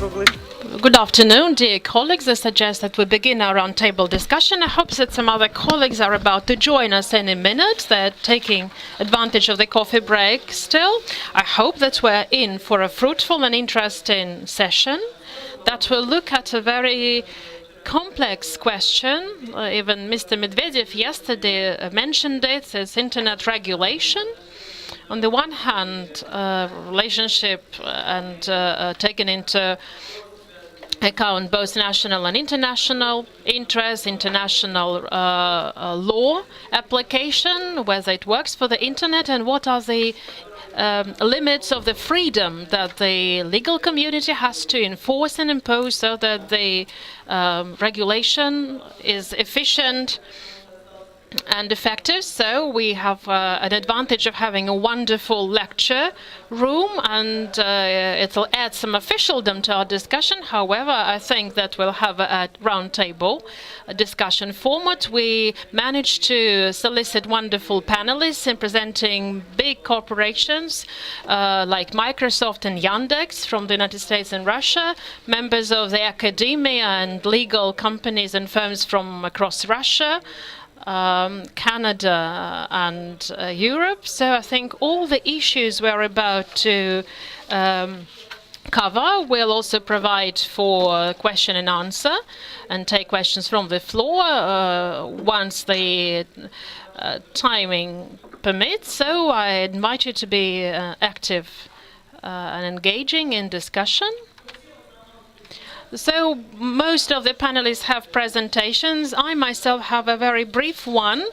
Good afternoon, dear colleagues. I suggest that we begin our roundtable discussion. I hope that some other colleagues are about to join us any minute. They're taking advantage of the coffee break still. I hope that we're in for a fruitful and interesting session that will look at a very complex question. Even Mr. Medvedev yesterday mentioned it as internet regulation. On the one hand, relationship and taken into account both national and international interests, international law application, whether it works for the internet, and what are the limits of the freedom that the legal community has to enforce and impose so that the regulation is efficient and effective. So we have an advantage of having a wonderful lecture room, and it'll add some officialdom to our discussion. However, I think that we'll have a roundtable discussion format. We managed to solicit wonderful panelists in presenting big corporations like Microsoft and Yandex from the United States and Russia, members of the academia and legal companies and firms from across Russia, Canada and Europe. So I think all the issues we're about to cover will also provide for question and answer and take questions from the floor once the timing permits. So I invite you to be active and engaging in discussion. So most of the panelists have presentations. I myself have a very brief one.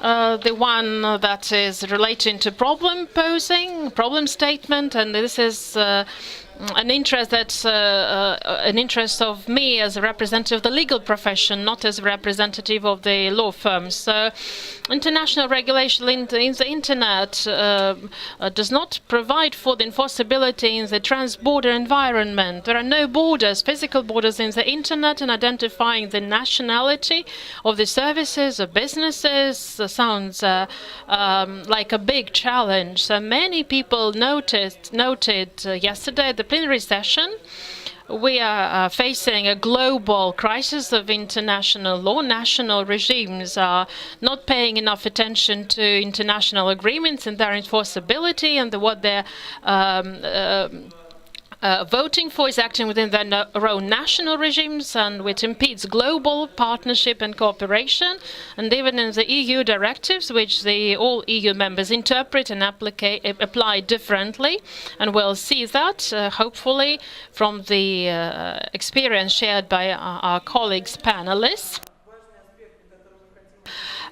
The one that is relating to problem posing, problem statement, and this is an interest that's an interest of me as a representative of the legal profession, not as a representative of the law firms. So international regulation in the internet does not provide for the enforceability in the trans-border environment. There are no borders, physical borders in the internet, and identifying the nationality of the services or businesses sounds like a big challenge. So many people noted yesterday at the plenary session, we are facing a global crisis of international law. National regimes are not paying enough attention to international agreements and their enforceability, and what they're voting for is acting within their own national regimes, and which impedes global partnership and cooperation. And even in the EU directives, which all EU members interpret and apply differently, and we'll see that hopefully from the experience shared by our colleagues panelists.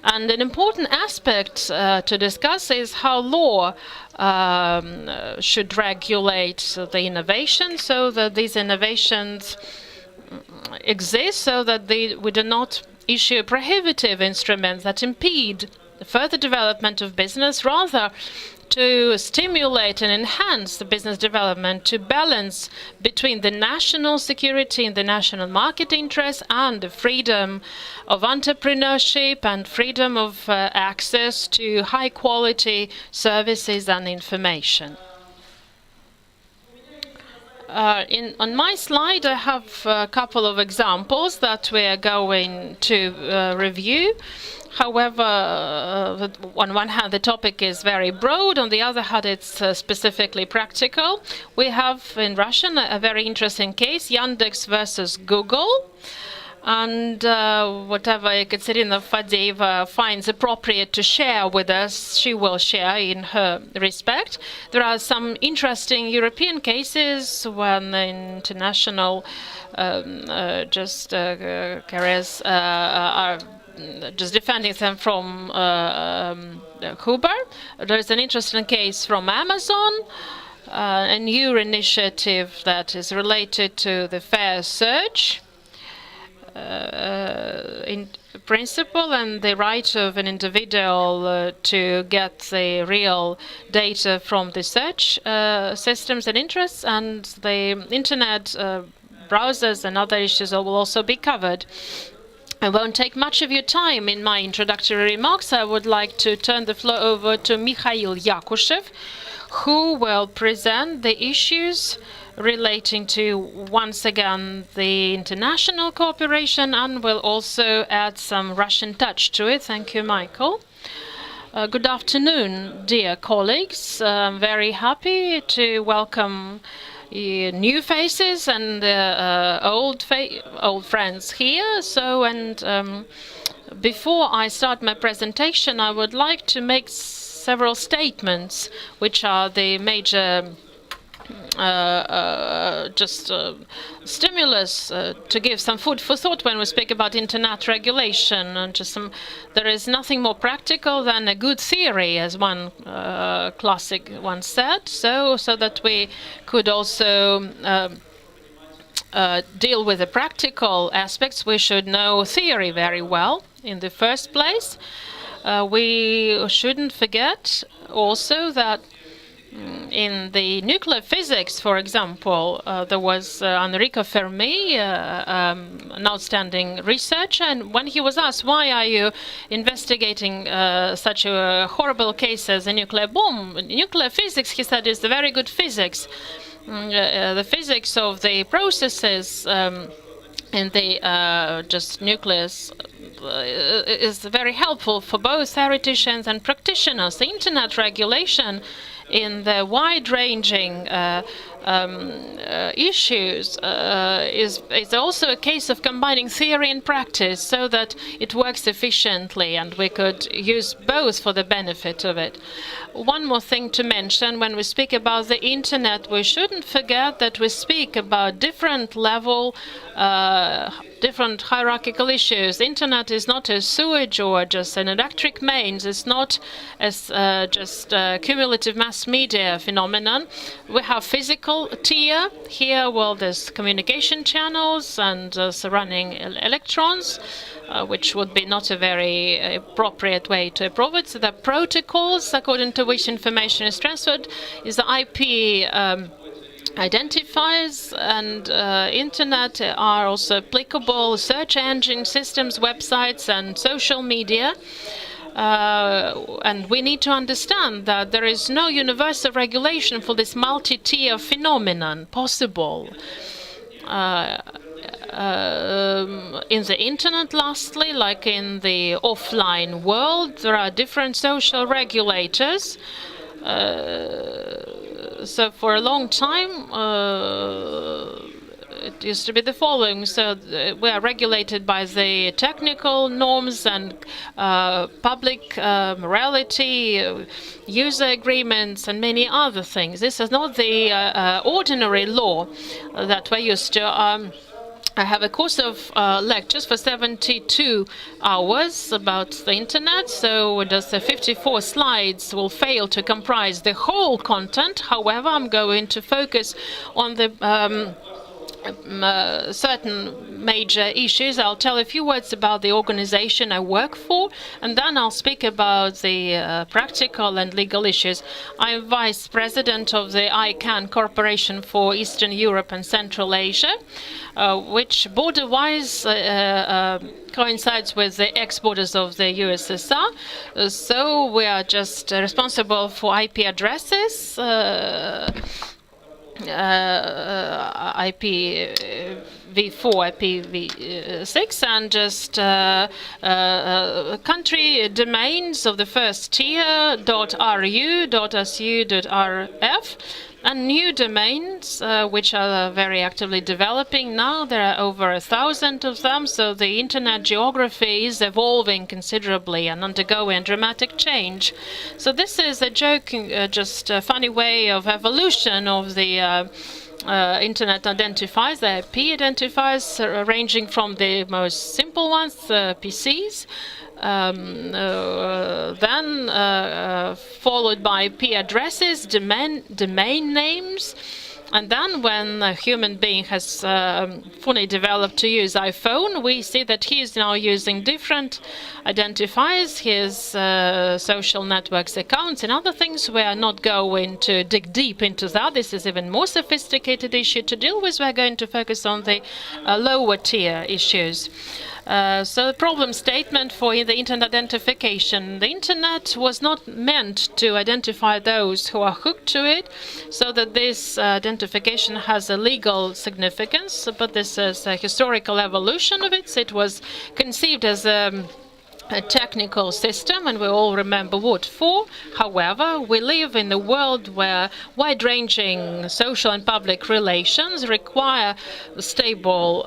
And an important aspect to discuss is how law should regulate the innovation, so that these innovations exist, so that we do not issue prohibitive instruments that impede the further development of business, rather to stimulate and enhance the business development, to balance between the national security and the national market interests and the freedom of entrepreneurship and freedom of access to high quality services and information. On my slide, I have a couple of examples that we are going to review. However, on one hand, the topic is very broad. On the other hand, it's specifically practical. We have in Russian a very interesting case, Yandex versus Google. And whatever Ekaterina Fadeeva finds appropriate to share with us, she will share in her respect. There are some interesting European cases when the international carriers are just defending them from Uber. There's an interesting case from Amazon, a new initiative that is related to the fair search in principle and the right of an individual to get the real data from the search systems and interests, and the internet browsers and other issues will also be covered. I won't take much of your time in my introductory remarks. I would like to turn the floor over to Mikhail Yakushev, who will present the issues relating to, once again, the international cooperation, and will also add some Russian touch to it. Thank you, Michael. Good afternoon, dear colleagues. I'm very happy to welcome new faces and old friends here. Before I start my presentation, I would like to make several statements, which are the major stimulus to give some food for thought when we speak about internet regulation. And there is nothing more practical than a good theory, as one classic once said, so that we could also deal with the practical aspects. We should know theory very well in the first place. We shouldn't forget also that in the nuclear physics, for example, there was Enrico Fermi, an outstanding researcher, and when he was asked, why are you investigating such a horrible case as a nuclear bomb? Nuclear physics, he said, is the very good physics. The physics of the processes in the just nucleus is very helpful for both theoreticians and practitioners. The internet regulation in the wide-ranging issues is also a case of combining theory and practice so that it works efficiently, and we could use both for the benefit of it. One more thing to mention: when we speak about the internet, we shouldn't forget that we speak about different hierarchical issues. Internet is not a sewage or just an electric mains. It's not as just a cumulative mass media phenomenon. We have physical tier. Here, well, there's communication channels and surrounding electrons, which would be not a very appropriate way to approve it. So the protocols, according to which information is transferred, is the IP identifiers, and internet are also applicable search engine systems, websites, and social media. And we need to understand that there is no universal regulation for this multi-tier phenomenon possible. In the internet, lastly, like in the offline world, there are different social regulators. So for a long time, it used to be the following. So we are regulated by the technical norms and public morality, user agreements, and many other things. This is not the ordinary law that we're used to. I have a course of lectures for 72 hours about the internet, so just the 54 slides will fail to comprise the whole content. However, I'm going to focus on the certain major issues. I'll tell a few words about the organization I work for, and then I'll speak about the practical and legal issues. I'm vice president of the ICANN Corporation for Eastern Europe and Central Asia, which border-wise coincides with the ex-borders of the USSR. So we are just responsible for IP addresses, IPv4, IPv6, and just country domains of the first tier .ru, .su, .rf, and new domains which are very actively developing now. There are over 1,000 of them, so the internet geography is evolving considerably and undergoing dramatic change. So this is a joking, just a funny way of evolution of the internet identifiers, the IP identifiers, ranging from the most simple ones, PCs, then followed by IP addresses, domain names, and then when a human being has fully developed to use iPhone, we see that he is now using different identifiers, his social networks accounts and other things. We are not going to dig deep into that. This is even more sophisticated issue to deal with. We're going to focus on the lower tier issues. So the problem statement for the internet identification. The internet was not meant to identify those who are hooked to it, so that this identification has a legal significance, but this is a historical evolution of it. It was conceived as a technical system, and we all remember what for. However, we live in a world where wide-ranging social and public relations require stable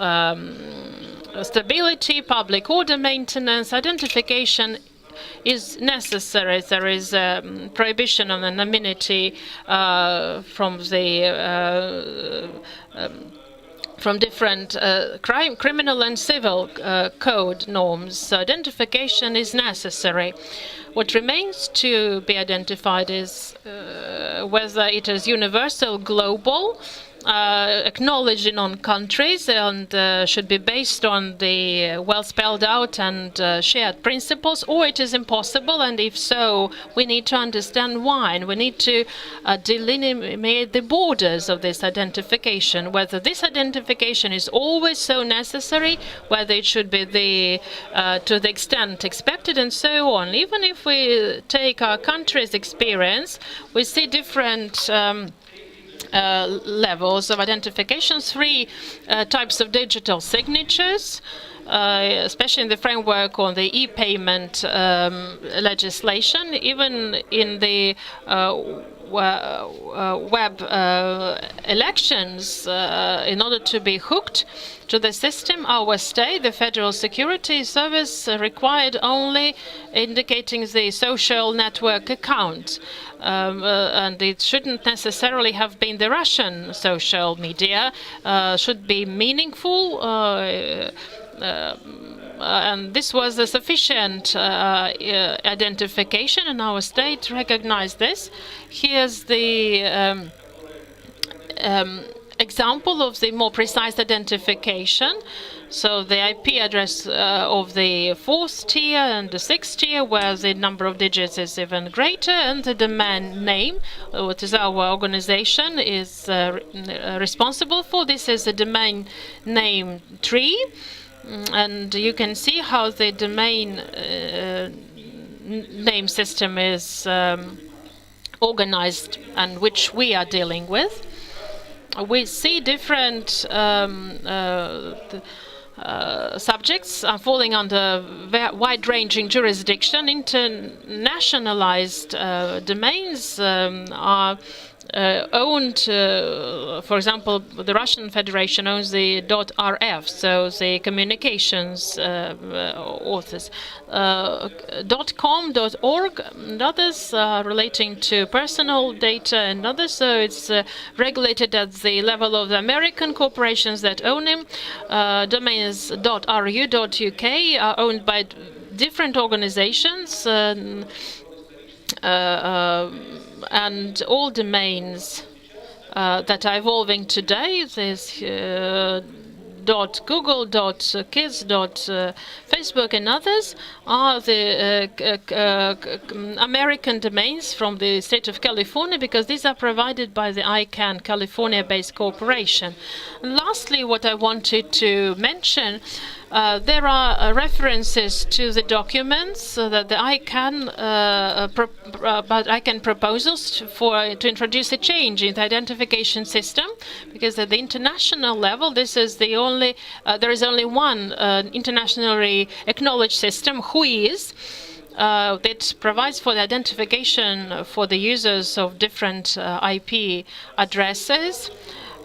stability, public order maintenance. Identification is necessary. There is a prohibition on anonymity from different criminal and civil code norms. So identification is necessary. What remains to be identified is whether it is universal, global, acknowledged in all countries, and should be based on the well spelled out and shared principles, or it is impossible, and if so, we need to understand why, and we need to delineate the borders of this identification, whether this identification is always so necessary, whether it should be to the extent expected, and so on. Even if we take our country's experience, we see different levels of identification, three types of digital signatures, especially in the framework on the e-payment legislation, even in the web elections. In order to be hooked to the system, our state, the Federal Security Service, required only indicating the social network account. And it shouldn't necessarily have been the Russian social media, should be meaningful, and this was a sufficient identification, and our state recognized this. Here's the example of the more precise identification. So the IP address of the 4th tier and the 6th tier, where the number of digits is even greater, and the domain name, what is our organization is responsible for. This is the domain name tree, and you can see how the domain name system is organized, and which we are dealing with. We see different subjects are falling under wide-ranging jurisdiction. Internationalized domains are owned, for example, the Russian Federation owns the .rf, so the communications authors. .com, .org, and others are relating to personal data and others, so it's regulated at the level of the American corporations that own them. Domains .ru, .uk are owned by different organizations, and all domains that are evolving today. There's .google, .kids, .facebook, and others are the American domains from the state of California, because these are provided by the ICANN California-based corporation. And lastly, what I wanted to mention, there are references to the documents that the ICANN proposals to introduce a change in the identification system, because at the international level, this is the only there is only one internationally acknowledged system, WHOIS, that provides for the identification for the users of different IP addresses.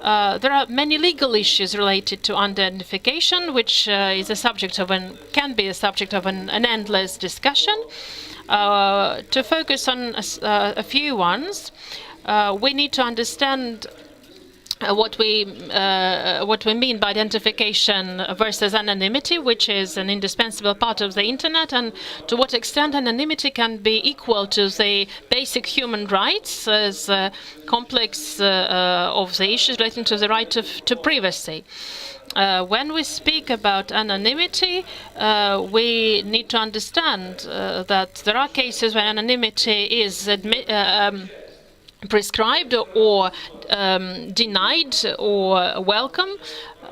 There are many legal issues related to identification, which is a subject of can be a subject of an endless discussion. To focus on a few ones, we need to understand what we mean by identification versus anonymity, which is an indispensable part of the internet, and to what extent anonymity can be equal to the basic human rights as complex of the issues relating to the right to privacy. When we speak about anonymity, we need to understand that there are cases where anonymity is prescribed or denied or welcome.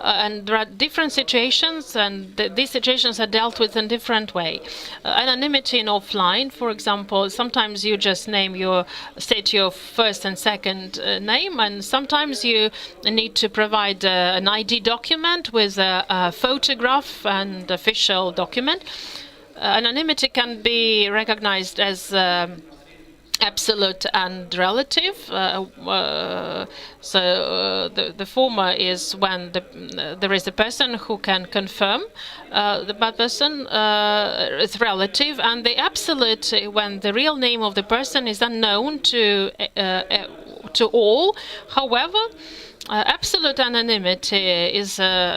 And there are different situations, and these situations are dealt with in different way. Anonymity in offline, for example, sometimes you just state your first and second name, and sometimes you need to provide an ID document with a photograph and official document. Anonymity can be recognized as absolute and relative. The former is when there is a person who can confirm the bad person is relative, and the absolute when the real name of the person is unknown to all. However, absolute anonymity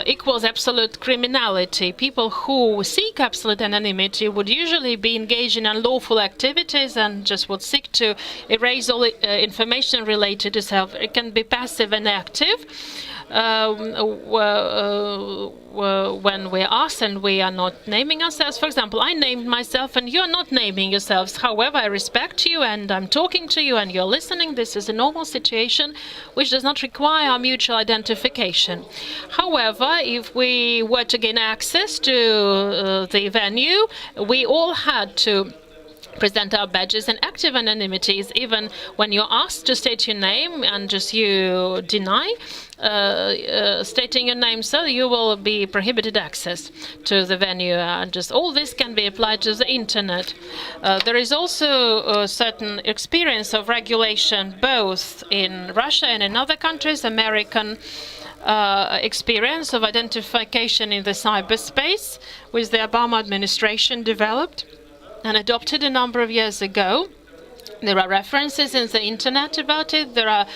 equals absolute criminality. People who seek absolute anonymity would usually be engaged in unlawful activities and just would seek to erase all information related to self. It can be passive and active. When we're asked and we are not naming ourselves. For example, I named myself and you're not naming yourselves. However, I respect you and I'm talking to you and you're listening. This is a normal situation which does not require our mutual identification. However, if we were to gain access to the venue, we all had to present our badges, and active anonymity is even when you're asked to state your name and just you deny stating your name, so you will be prohibited access to the venue, and just all this can be applied to the internet. There is also a certain experience of regulation both in Russia and in other countries. American experience of identification in the cyberspace, which the Obama administration developed and adopted a number of years ago. There are references in the internet about it. There are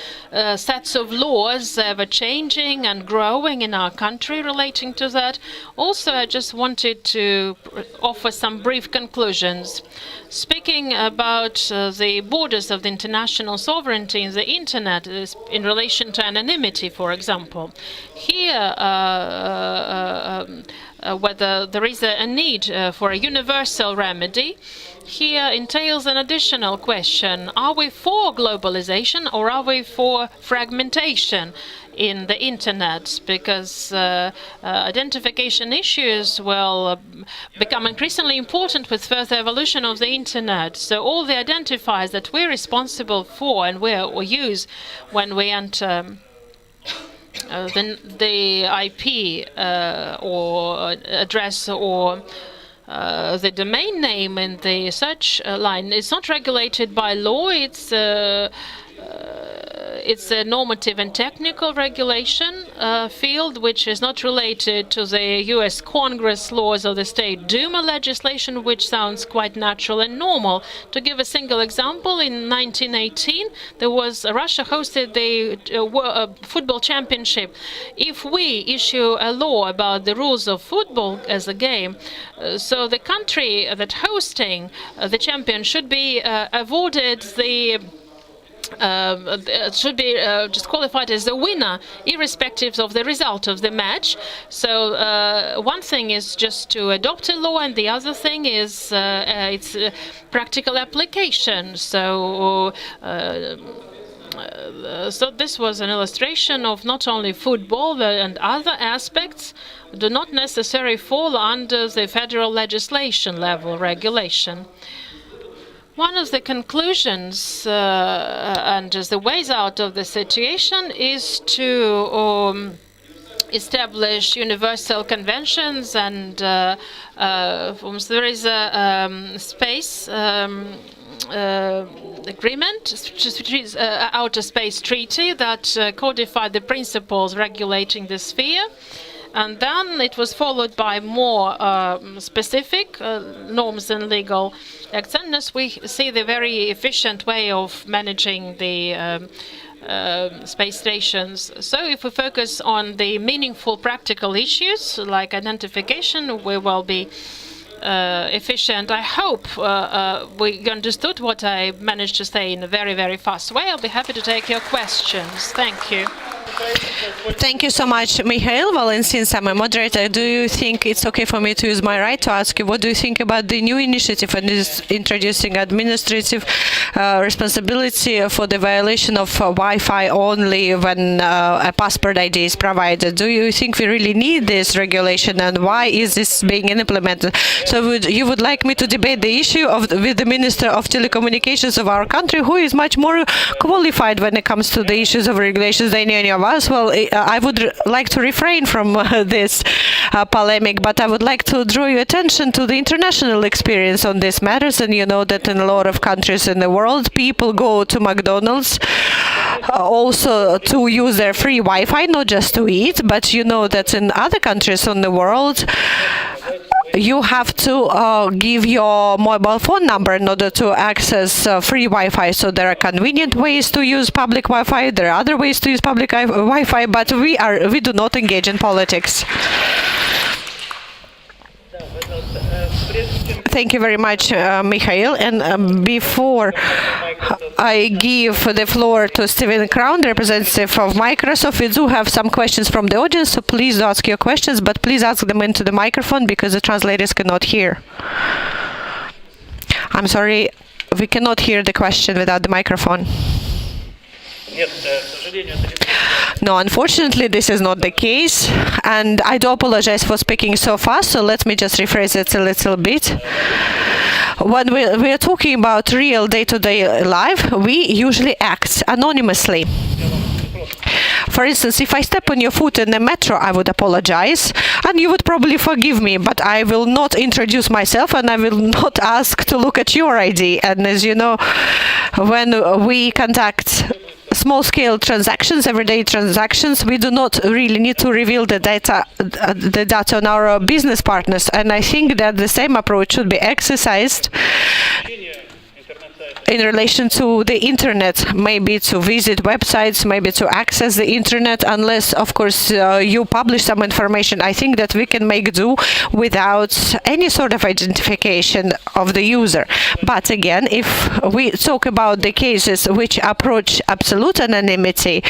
sets of laws ever changing and growing in our country relating to that. Also, I just wanted to offer some brief conclusions. Speaking about the borders of the international sovereignty in the internet in relation to anonymity, for example. Here, whether there is a need for a universal remedy, here entails an additional question. Are we for globalization or are we for fragmentation in the internet? Because identification issues will become increasingly important with further evolution of the internet. So all the identifiers that we're responsible for and we use when we enter the IP or address or the domain name in the search line is not regulated by law. It's a normative and technical regulation field, which is not related to the U.S. Congress laws or the State Duma legislation, which sounds quite natural and normal. To give a single example, in 1918, Russia hosted the football championship. If we issue a law about the rules of football as a game, so the country that hosting the champion should be awarded should be disqualified as the winner, irrespective of the result of the match. So one thing is just to adopt a law, and the other thing is its practical application. So this was an illustration of not only football and other aspects do not necessarily fall under the federal legislation level regulation. One of the conclusions and just the ways out of the situation is to establish universal conventions and there is a space agreement, which is Outer Space Treaty, that codified the principles regulating the sphere. And then it was followed by more specific norms and legal acts. And as we see the very efficient way of managing the space stations. So if we focus on the meaningful practical issues like identification, we will be efficient. I hope we understood what I managed to say in a very, very fast way. I'll be happy to take your questions. Thank you. Thank you so much, Mikhail. Well, and since I'm a moderator, do you think it's okay for me to use my right to ask you, what do you think about the new initiative and is introducing administrative responsibility for the violation of Wi-Fi only when a passport ID is provided? Do you think we really need this regulation, and why is this being implemented? So you would like me to debate the issue with the Minister of Telecommunications of our country, who is much more qualified when it comes to the issues of regulations than any of us? Well, I would like to refrain from this polemic, but I would like to draw your attention to the international experience on these matters. And you know that in a lot of countries in the world, people go to McDonald's also to use their free Wi-Fi, not just to eat, but you know that in other countries in the world, you have to give your mobile phone number in order to access free Wi-Fi. So there are convenient ways to use public Wi-Fi. There are other ways to use public Wi-Fi, but we do not engage in politics. Thank you very much, Mikhail. And before I give the floor to Stephen Crown, the representative of Microsoft, we do have some questions from the audience, so please ask your questions, but please ask them into the microphone because the translators cannot hear. I'm sorry, we cannot hear the question without the microphone. No, unfortunately, this is not the case, and I do apologize for speaking so fast, so let me just rephrase it a little bit. When we are talking about real day-to-day life, we usually act anonymously. For instance, if I step on your foot in the metro, I would apologize, and you would probably forgive me, but I will not introduce myself, and I will not ask to look at your ID. And as you know, when we conduct small-scale transactions, everyday transactions, we do not really need to reveal the data on our business partners. And I think that the same approach should be exercised in relation to the internet, maybe to visit websites, maybe to access the internet, unless, of course, you publish some information. I think that we can make do without any sort of identification of the user. But again, if we talk about the cases which approach absolute anonymity,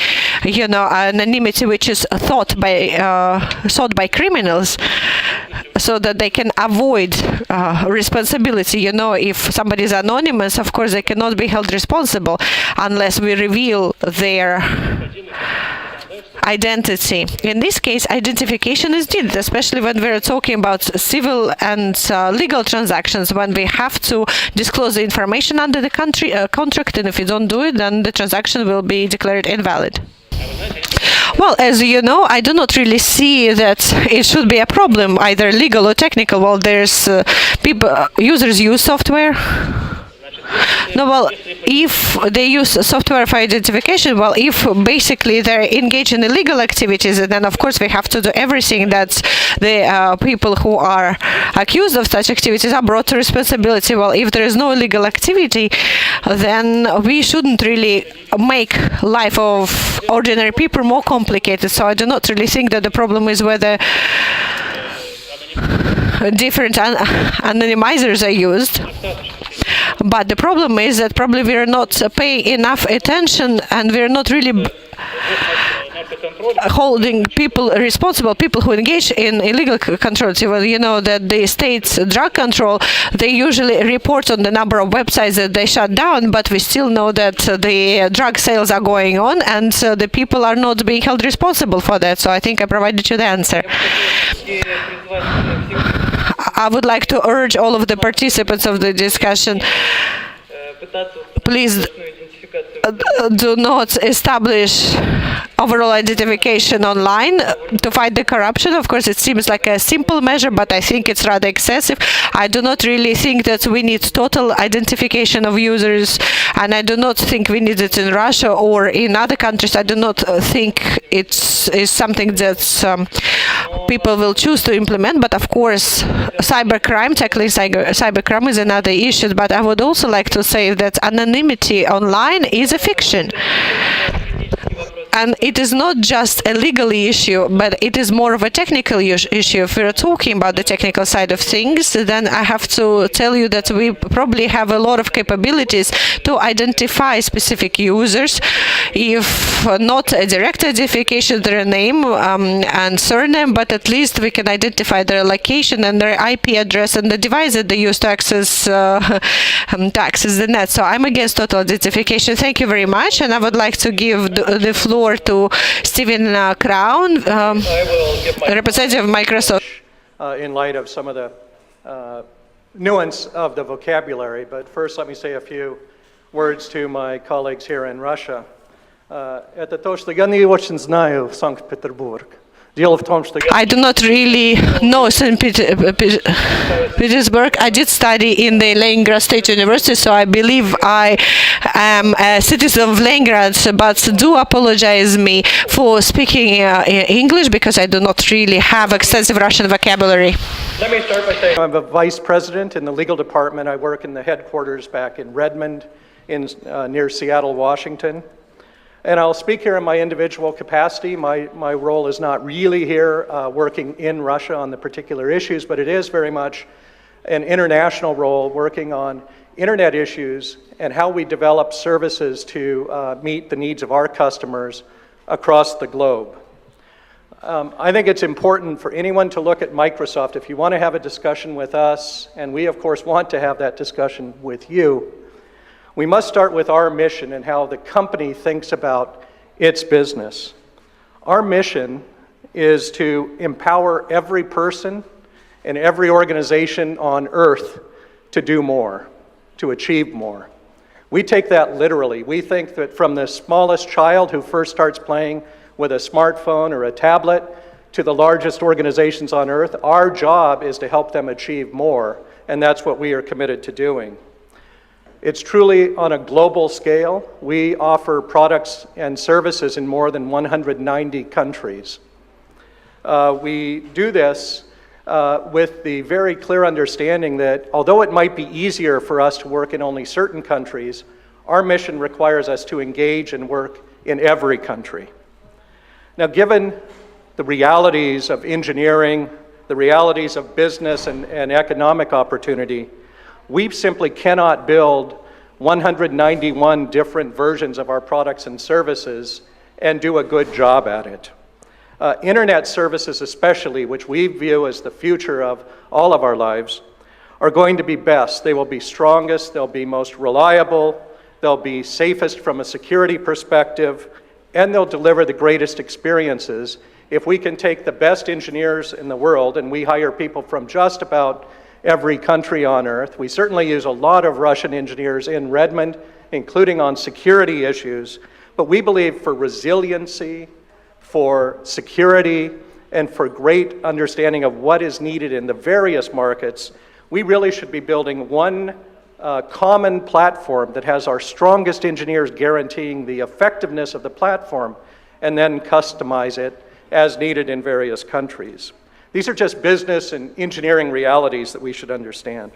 you know, anonymity which is sought by criminals, so that they can avoid responsibility. You know, if somebody is anonymous, of course, they cannot be held responsible unless we reveal their identity. In this case, identification is needed, especially when we're talking about civil and legal transactions, when we have to disclose the information under the contract, and if we don't do it, then the transaction will be declared invalid. Well, as you know, I do not really see that it should be a problem, either legal or technical. Well, there's users use software. No, well, if they use software for identification, well, if basically they're engaged in illegal activities, then of course we have to do everything that the people who are accused of such activities are brought to responsibility. Well, if there is no illegal activity, then we shouldn't really make life of ordinary people more complicated. So I do not really think that the problem is whether different anonymizers are used. But the problem is that probably we are not paying enough attention, and we are not really holding people responsible, people who engage in illegal control. Well, you know that the state's drug control, they usually report on the number of websites that they shut down, but we still know that the drug sales are going on, and the people are not being held responsible for that. So I think I provided you the answer. I would like to urge all of the participants of the discussion, please do not establish overall identification online to fight the corruption. Of course, it seems like a simple measure, but I think it's rather excessive. I do not really think that we need total identification of users, and I do not think we need it in Russia or in other countries. I do not think it's something that people will choose to implement, but of course, cybercrime, tackling cybercrime is another issue. But I would also like to say that anonymity online is a fiction. And it is not just a legal issue, but it is more of a technical issue. If we're talking about the technical side of things, then I have to tell you that we probably have a lot of capabilities to identify specific users, if not a direct identification, their name and surname, but at least we can identify their location and their IP address and the device that they use to access the net. So I'm against total identification. Thank you very much, and I would like to give the floor to Stephen Crown, representative of Microsoft. In light of some of the nuance of the vocabulary, but first let me say a few words to my colleagues here in Russia. Это то, что я не очень знаю Санкт-Петербург. I do not really know St. Petersburg. I did study in the Leningrad State University, so I believe I am a citizen of Leningrad, but do apologize me for speaking English because I do not really have extensive Russian vocabulary. Let me start by saying I'm a vice president in the legal department. I work in the headquarters back in Redmond, near Seattle, Washington. And I'll speak here in my individual capacity. My role is not really here working in Russia on the particular issues, but it is very much an international role working on internet issues and how we develop services to meet the needs of our customers across the globe. I think it's important for anyone to look at Microsoft. If you want to have a discussion with us, and we of course want to have that discussion with you, we must start with our mission and how the company thinks about its business. Our mission is to empower every person and every organization on earth to do more, to achieve more. We take that literally. We think that from the smallest child who first starts playing with a smartphone or a tablet to the largest organizations on earth, our job is to help them achieve more, and that's what we are committed to doing. It's truly on a global scale. We offer products and services in more than 190 countries. We do this with the very clear understanding that although it might be easier for us to work in only certain countries, our mission requires us to engage and work in every country. Now, given the realities of engineering, the realities of business and economic opportunity, we simply cannot build 191 different versions of our products and services and do a good job at it. Internet services especially, which we view as the future of all of our lives, are going to be best. They will be strongest, they'll be most reliable, they'll be safest from a security perspective, and they'll deliver the greatest experiences if we can take the best engineers in the world, and we hire people from just about every country on earth. We certainly use a lot of Russian engineers in Redmond, including on security issues, but we believe for resiliency, for security, and for great understanding of what is needed in the various markets, we really should be building one common platform that has our strongest engineers guaranteeing the effectiveness of the platform, and then customize it as needed in various countries. These are just business and engineering realities that we should understand.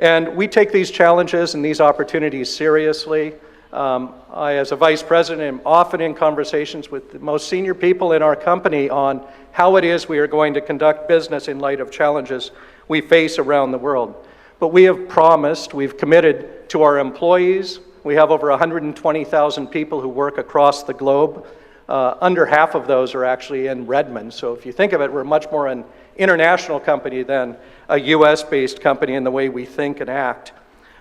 And we take these challenges and these opportunities seriously. I, as a vice president, am often in conversations with the most senior people in our company on how it is we are going to conduct business in light of challenges we face around the world. But we have promised, we've committed to our employees. We have over 120,000 people who work across the globe. Under half of those are actually in Redmond. So if you think of it, we're much more an international company than a US-based company in the way we think and act.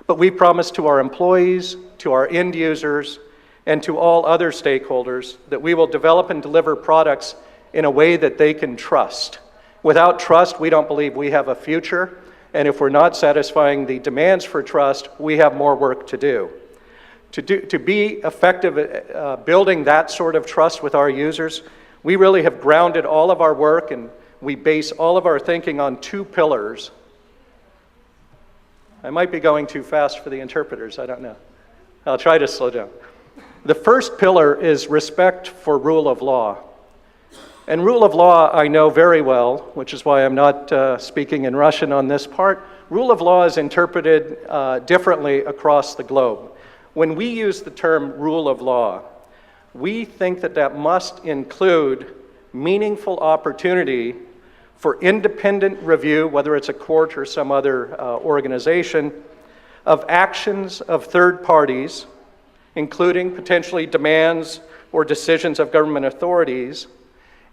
But we promise to our employees, to our end users, and to all other stakeholders that we will develop and deliver products in a way that they can trust. Without trust, we don't believe we have a future. And if we're not satisfying the demands for trust, we have more work to do. To be effective at building that sort of trust with our users, we really have grounded all of our work and we base all of our thinking on two pillars. I might be going too fast for the interpreters, I don't know. I'll try to slow down. The first pillar is respect for rule of law. And rule of law I know very well, which is why I'm not speaking in Russian on this part. Rule of law is interpreted differently across the globe. When we use the term rule of law, we think that that must include meaningful opportunity for independent review, whether it's a court or some other organization, of actions of third parties, including potentially demands or decisions of government authorities,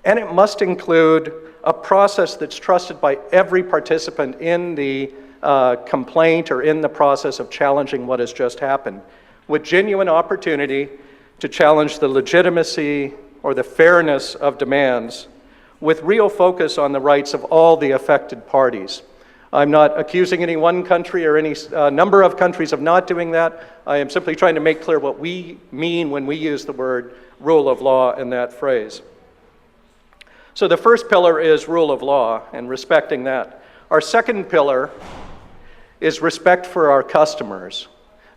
and it must include a process that's trusted by every participant in the complaint or in the process of challenging what has just happened, with genuine opportunity to challenge the legitimacy or the fairness of demands, with real focus on the rights of all the affected parties. I'm not accusing any one country or any number of countries of not doing that. I am simply trying to make clear what we mean when we use the word rule of law in that phrase. So the first pillar is rule of law and respecting that. Our second pillar is respect for our customers.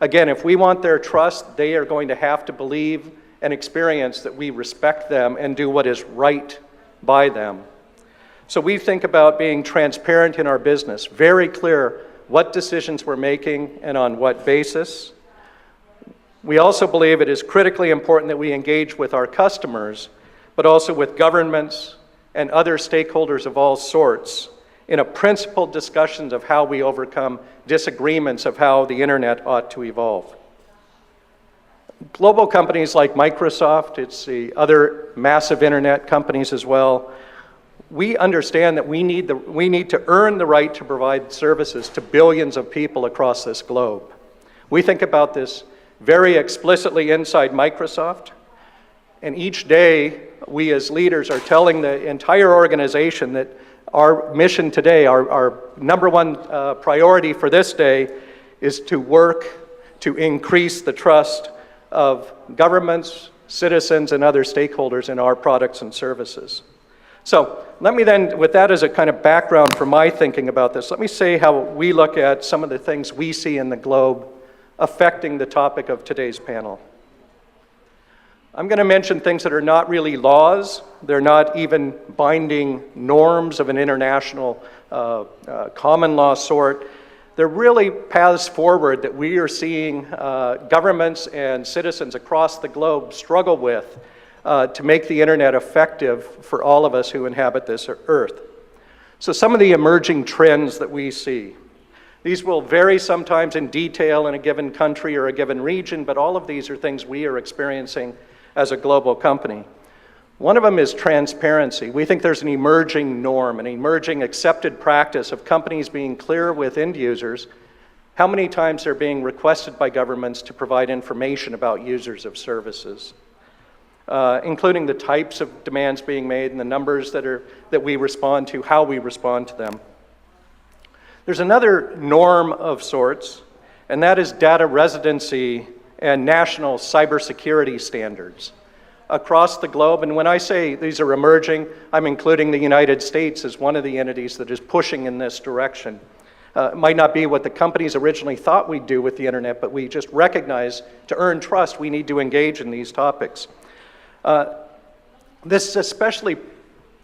Again, if we want their trust, they are going to have to believe and experience that we respect them and do what is right by them. So we think about being transparent in our business, very clear what decisions we're making and on what basis. We also believe it is critically important that we engage with our customers, but also with governments and other stakeholders of all sorts in a principled discussion of how we overcome disagreements of how the internet ought to evolve. Global companies like Microsoft, it's the other massive internet companies as well, we understand that we need to earn the right to provide services to billions of people across this globe. We think about this very explicitly inside Microsoft, and each day we as leaders are telling the entire organization that our mission today, our number one priority for this day is to work to increase the trust of governments, citizens, and other stakeholders in our products and services. So let me then, with that as a kind of background for my thinking about this, let me say how we look at some of the things we see in the globe affecting the topic of today's panel. I'm going to mention things that are not really laws. They're not even binding norms of an international common law sort. They're really paths forward that we are seeing governments and citizens across the globe struggle with to make the internet effective for all of us who inhabit this earth. So some of the emerging trends that we see. These will vary sometimes in detail in a given country or a given region, but all of these are things we are experiencing as a global company. One of them is transparency. We think there's an emerging norm, an emerging accepted practice of companies being clear with end users how many times they're being requested by governments to provide information about users of services, including the types of demands being made and the numbers that we respond to, how we respond to them. There's another norm of sorts, and that is data residency and national cybersecurity standards across the globe. And when I say these are emerging, I'm including the United States as one of the entities that is pushing in this direction. It might not be what the companies originally thought we'd do with the internet, but we just recognize to earn trust, we need to engage in these topics. This is especially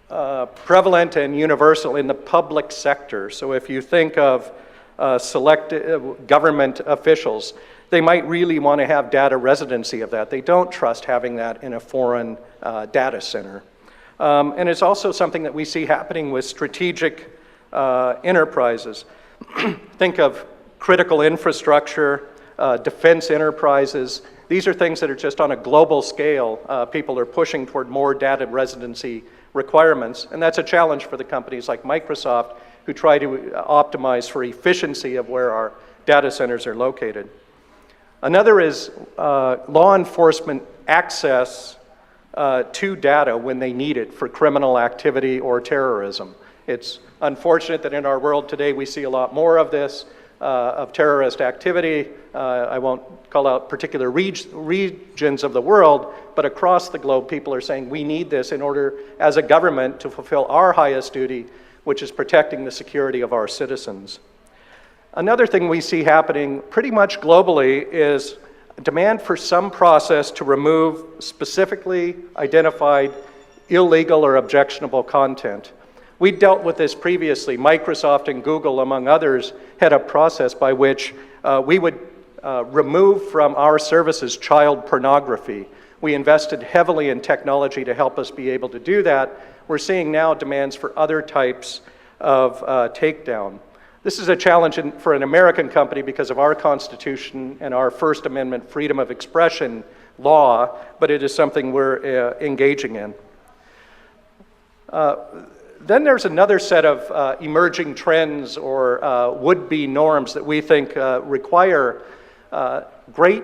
prevalent and universal in the public sector. So if you think of select government officials, they might really want to have data residency of that. They don't trust having that in a foreign data center. And it's also something that we see happening with strategic enterprises. Think of critical infrastructure, defense enterprises. These are things that are just on a global scale. People are pushing toward more data residency requirements, and that's a challenge for the companies like Microsoft who try to optimize for efficiency of where our data centers are located. Another is law enforcement access to data when they need it for criminal activity or terrorism. It's unfortunate that in our world today we see a lot more of this, of terrorist activity. I won't call out particular regions of the world, but across the globe people are saying we need this in order, as a government, to fulfill our highest duty, which is protecting the security of our citizens. Another thing we see happening pretty much globally is demand for some process to remove specifically identified illegal or objectionable content. We dealt with this previously. Microsoft and Google, among others, had a process by which we would remove from our services child pornography. We invested heavily in technology to help us be able to do that. We're seeing now demands for other types of takedown. This is a challenge for an American company because of our Constitution and our First Amendment freedom of expression law, but it is something we're engaging in. Then there's another set of emerging trends or would-be norms that we think require great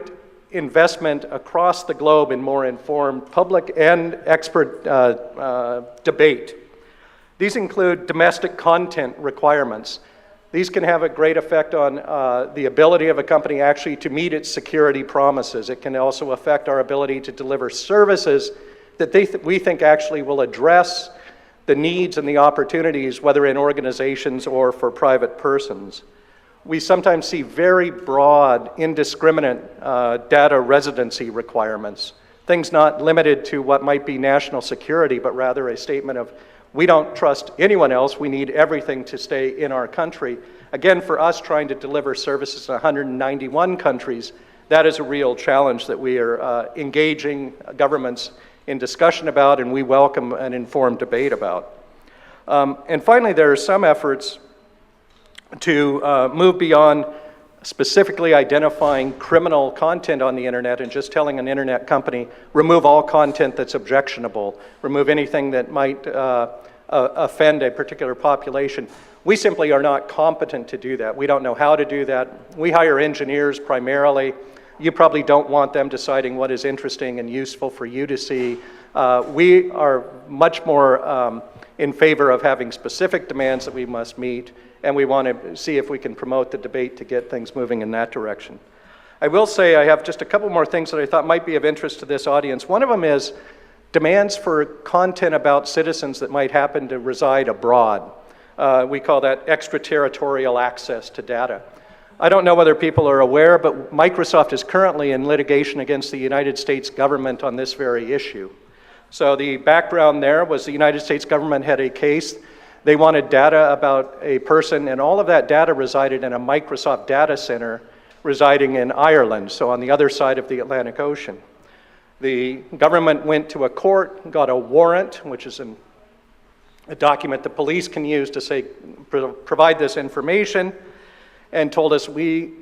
investment across the globe in more informed public and expert debate. These include domestic content requirements. These can have a great effect on the ability of a company actually to meet its security promises. It can also affect our ability to deliver services that we think actually will address the needs and the opportunities, whether in organizations or for private persons. We sometimes see very broad, indiscriminate data residency requirements, things not limited to what might be national security, but rather a statement of, we don't trust anyone else, we need everything to stay in our country. Again, for us trying to deliver services in 191 countries, that is a real challenge that we are engaging governments in discussion about, and we welcome an informed debate about. And finally, there are some efforts to move beyond specifically identifying criminal content on the internet and just telling an internet company, remove all content that's objectionable, remove anything that might offend a particular population. We simply are not competent to do that. We don't know how to do that. We hire engineers primarily. You probably don't want them deciding what is interesting and useful for you to see. We are much more in favor of having specific demands that we must meet, and we want to see if we can promote the debate to get things moving in that direction. I will say I have just a couple more things that I thought might be of interest to this audience. One of them is demands for content about citizens that might happen to reside abroad. We call that extraterritorial access to data. I don't know whether people are aware, but Microsoft is currently in litigation against the United States government on this very issue. So the background there was the United States government had a case. They wanted data about a person, and all of that data resided in a Microsoft data center residing in Ireland, so on the other side of the Atlantic Ocean. The government went to a court, got a warrant, which is a document the police can use to say, provide this information, and told us we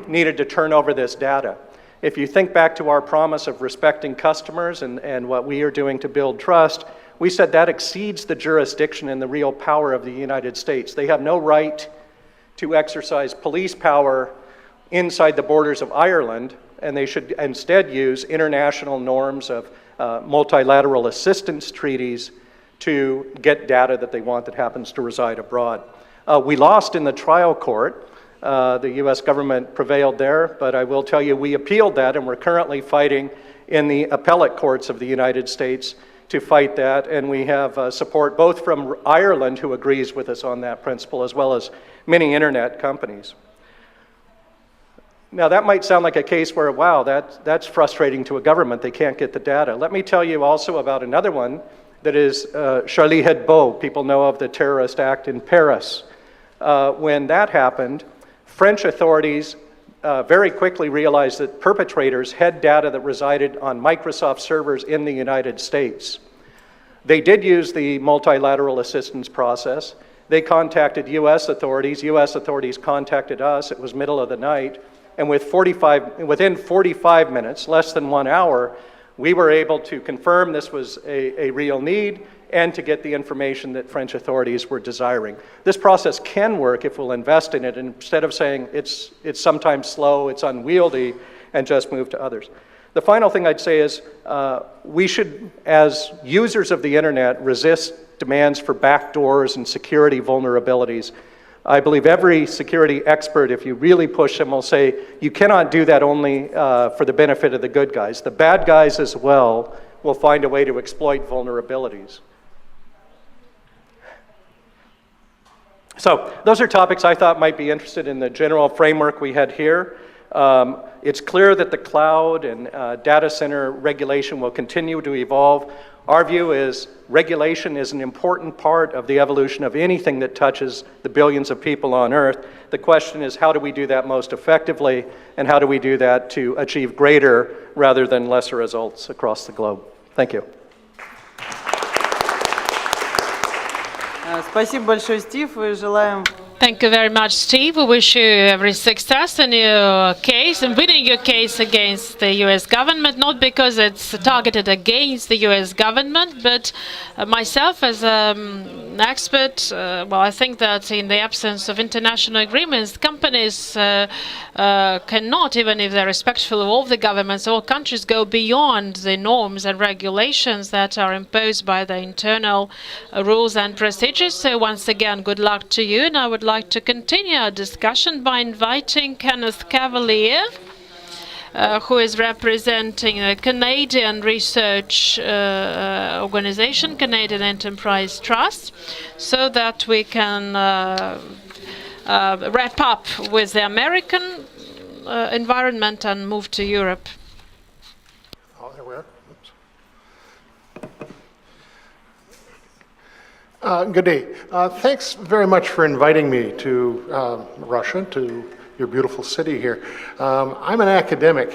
needed to turn over this data. If you think back to our promise of respecting customers and what we are doing to build trust, we said that exceeds the jurisdiction and the real power of the United States. They have no right to exercise police power inside the borders of Ireland, and they should instead use international norms of multilateral assistance treaties to get data that they want that happens to reside abroad. We lost in the trial court. The US government prevailed there, but I will tell you we appealed that, and we're currently fighting in the appellate courts of the United States to fight that, and we have support both from Ireland, who agrees with us on that principle, as well as many internet companies. Now that might sound like a case where, wow, that's frustrating to a government, they can't get the data. Let me tell you also about another one that is Charlie Hebdo. People know of the terrorist act in Paris. When that happened, French authorities very quickly realized that perpetrators had data that resided on Microsoft servers in the United States. They did use the multilateral assistance process. They contacted US authorities. US authorities contacted us. It was middle of the night. And within 45 minutes, less than 1 hour, we were able to confirm this was a real need and to get the information that French authorities were desiring. This process can work if we'll invest in it, and instead of saying it's sometimes slow, it's unwieldy, and just move to others. The final thing I'd say is we should, as users of the internet, resist demands for backdoors and security vulnerabilities. I believe every security expert, if you really push them, will say you cannot do that only for the benefit of the good guys. The bad guys as well will find a way to exploit vulnerabilities. So those are topics I thought might be interested in the general framework we had here. It's clear that the cloud and data center regulation will continue to evolve. Our view is regulation is an important part of the evolution of anything that touches the billions of people on Earth. The question is, how do we do that most effectively, and how do we do that to achieve greater rather than lesser results across the globe? Thank you. Спасибо большое, Стив, и желаем... Thank you very much, Steve. We wish you every success in your case and winning your case against the U.S. government, not because it's targeted against the U.S. government, but myself as an expert, well, I think that in the absence of international agreements, companies cannot, even if they're respectful of all the governments, all countries, go beyond the norms and regulations that are imposed by the internal rules and procedures. So once again, good luck to you, and I would like to continue our discussion by inviting Kenneth Cavalier, who is representing a Canadian research organization, Canadian Enterprise Trust, so that we can wrap up with the American environment and move to Europe. Oh, there we are. Good day. Thanks very much for inviting me to Russia, to your beautiful city here. I'm an academic,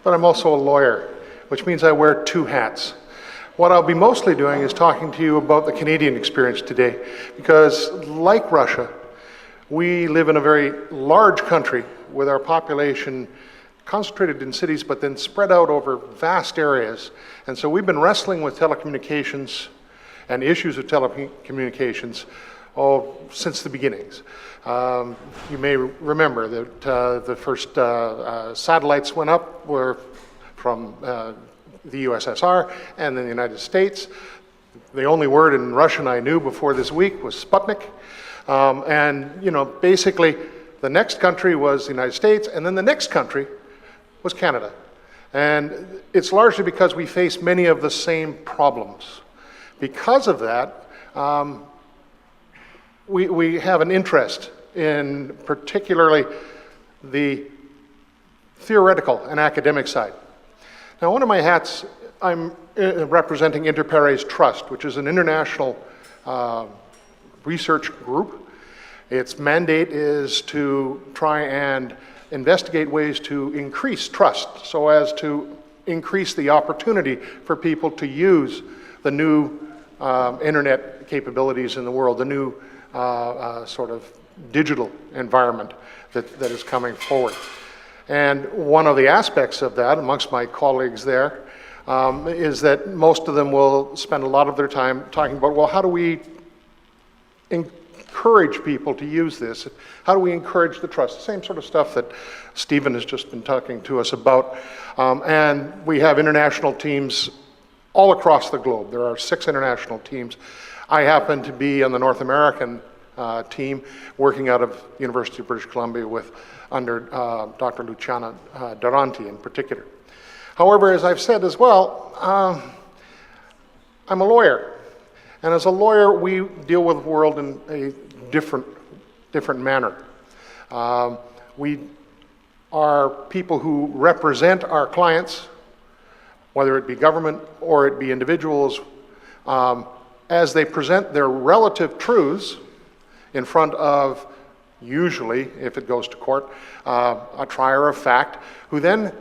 but I'm also a lawyer, which means I wear two hats. What I'll be mostly doing is talking to you about the Canadian experience today, because like Russia, we live in a very large country with our population concentrated in cities, but then spread out over vast areas. And so we've been wrestling with telecommunications and issues of telecommunications since the beginnings. You may remember that the first satellites went up were from the USSR and then the United States. The only word in Russian I knew before this week was Sputnik. And you know, basically the next country was the United States, and then the next country was Canada. And it's largely because we face many of the same problems. Because of that, we have an interest in particularly the theoretical and academic side. Now, one of my hats, I'm representing Inter Pares Trust, which is an international research group. Its mandate is to try and investigate ways to increase trust so as to increase the opportunity for people to use the new internet capabilities in the world, the new sort of digital environment that is coming forward. And one of the aspects of that, amongst my colleagues there, is that most of them will spend a lot of their time talking about, well, how do we encourage people to use this? How do we encourage the trust? The same sort of stuff that Stephen has just been talking to us about. And we have international teams all across the globe. There are 6 international teams. I happen to be on the North American team working out of University of British Columbia under Dr. Luciana Duranti in particular. However, as I've said as well, I'm a lawyer. And as a lawyer, we deal with the world in a different manner. We are people who represent our clients, whether it be government or it be individuals, as they present their relative truths in front of, usually, if it goes to court, a trier of fact, who then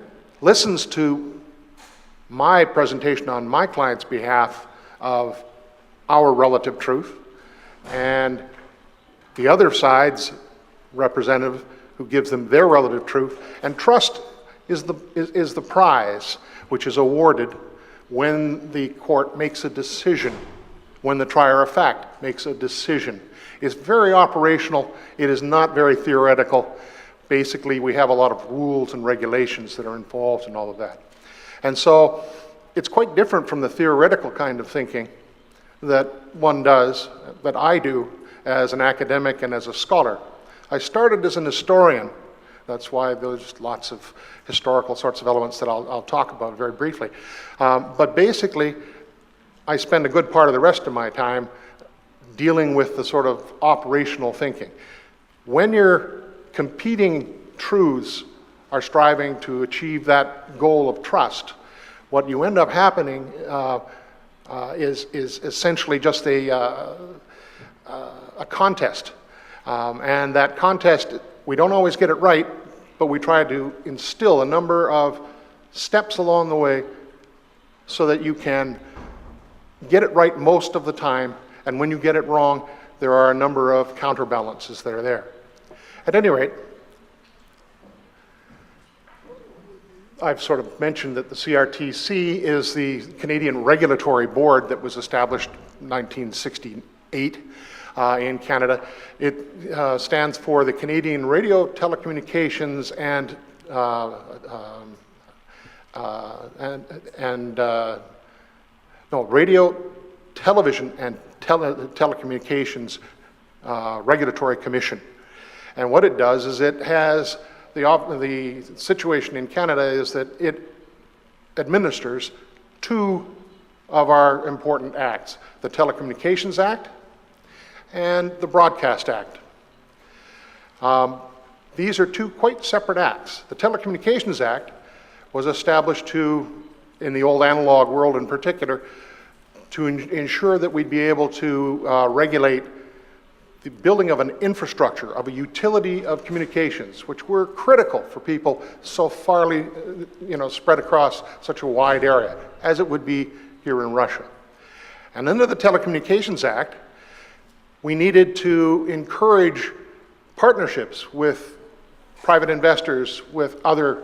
listens to my presentation on my client's behalf of our relative truth, and the other side's representative who gives them their relative truth. And trust is the prize which is awarded when the court makes a decision, when the trier of fact makes a decision. It's very operational. It is not very theoretical. Basically, we have a lot of rules and regulations that are involved in all of that. And so it's quite different from the theoretical kind of thinking that one does, that I do as an academic and as a scholar. I started as an historian. That's why there's lots of historical sorts of elements that I'll talk about very briefly. But basically, I spend a good part of the rest of my time dealing with the sort of operational thinking. When your competing truths are striving to achieve that goal of trust, what you end up happening, is essentially just a contest. And that contest, we don't always get it right, but we try to instill a number of steps along the way so that you can get it right most of the time, and when you get it wrong, there are a number of counterbalances that are there. At any rate, I've sort of mentioned that the CRTC is the Canadian Regulatory Board that was established in 1968 in Canada. It stands for the Canadian Radio, Telecommunications, Radio, Television, and Telecommunications Regulatory Commission. And what it does is it has the situation in Canada is that it administers two of our important acts, the Telecommunications Act and the Broadcast Act. These are two quite separate acts. The Telecommunications Act was established in the old analog world in particular, to ensure that we'd be able to regulate the building of an infrastructure, of a utility of communications, which were critical for people so farly, spread across such a wide area, as it would be here in Russia. And under the Telecommunications Act, we needed to encourage partnerships with private investors, with other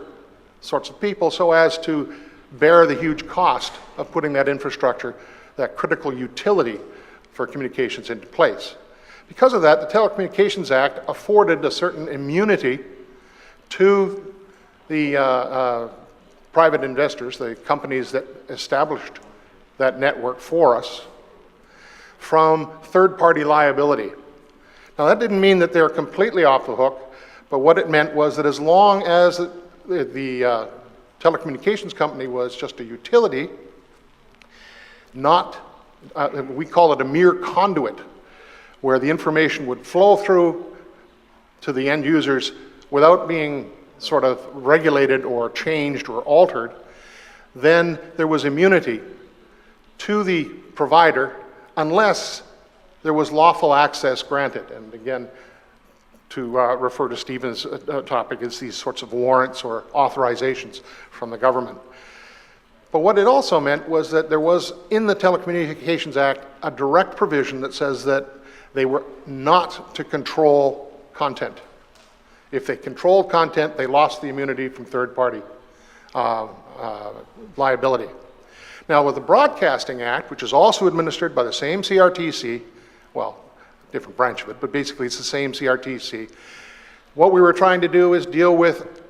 sorts of people, so as to bear the huge cost of putting that infrastructure, that critical utility for communications into place. Because of that, the Telecommunications Act afforded a certain immunity to the private investors, the companies that established that network for us, from third-party liability. Now, that didn't mean that they were completely off the hook, but what it meant was that as long as the telecommunications company was just a utility, not, we call it a mere conduit, where the information would flow through to the end users without being sort of regulated or changed or altered, then there was immunity to the provider unless there was lawful access granted. And again, to refer to Stephen's topic, is these sorts of warrants or authorizations from the government. But what it also meant was that there was, in the Telecommunications Act, a direct provision that says that they were not to control content. If they controlled content, they lost the immunity from third-party liability. Now, with the Broadcasting Act, which is also administered by the same CRTC, well, different branch of it, but basically it's the same CRTC, what we were trying to do is deal with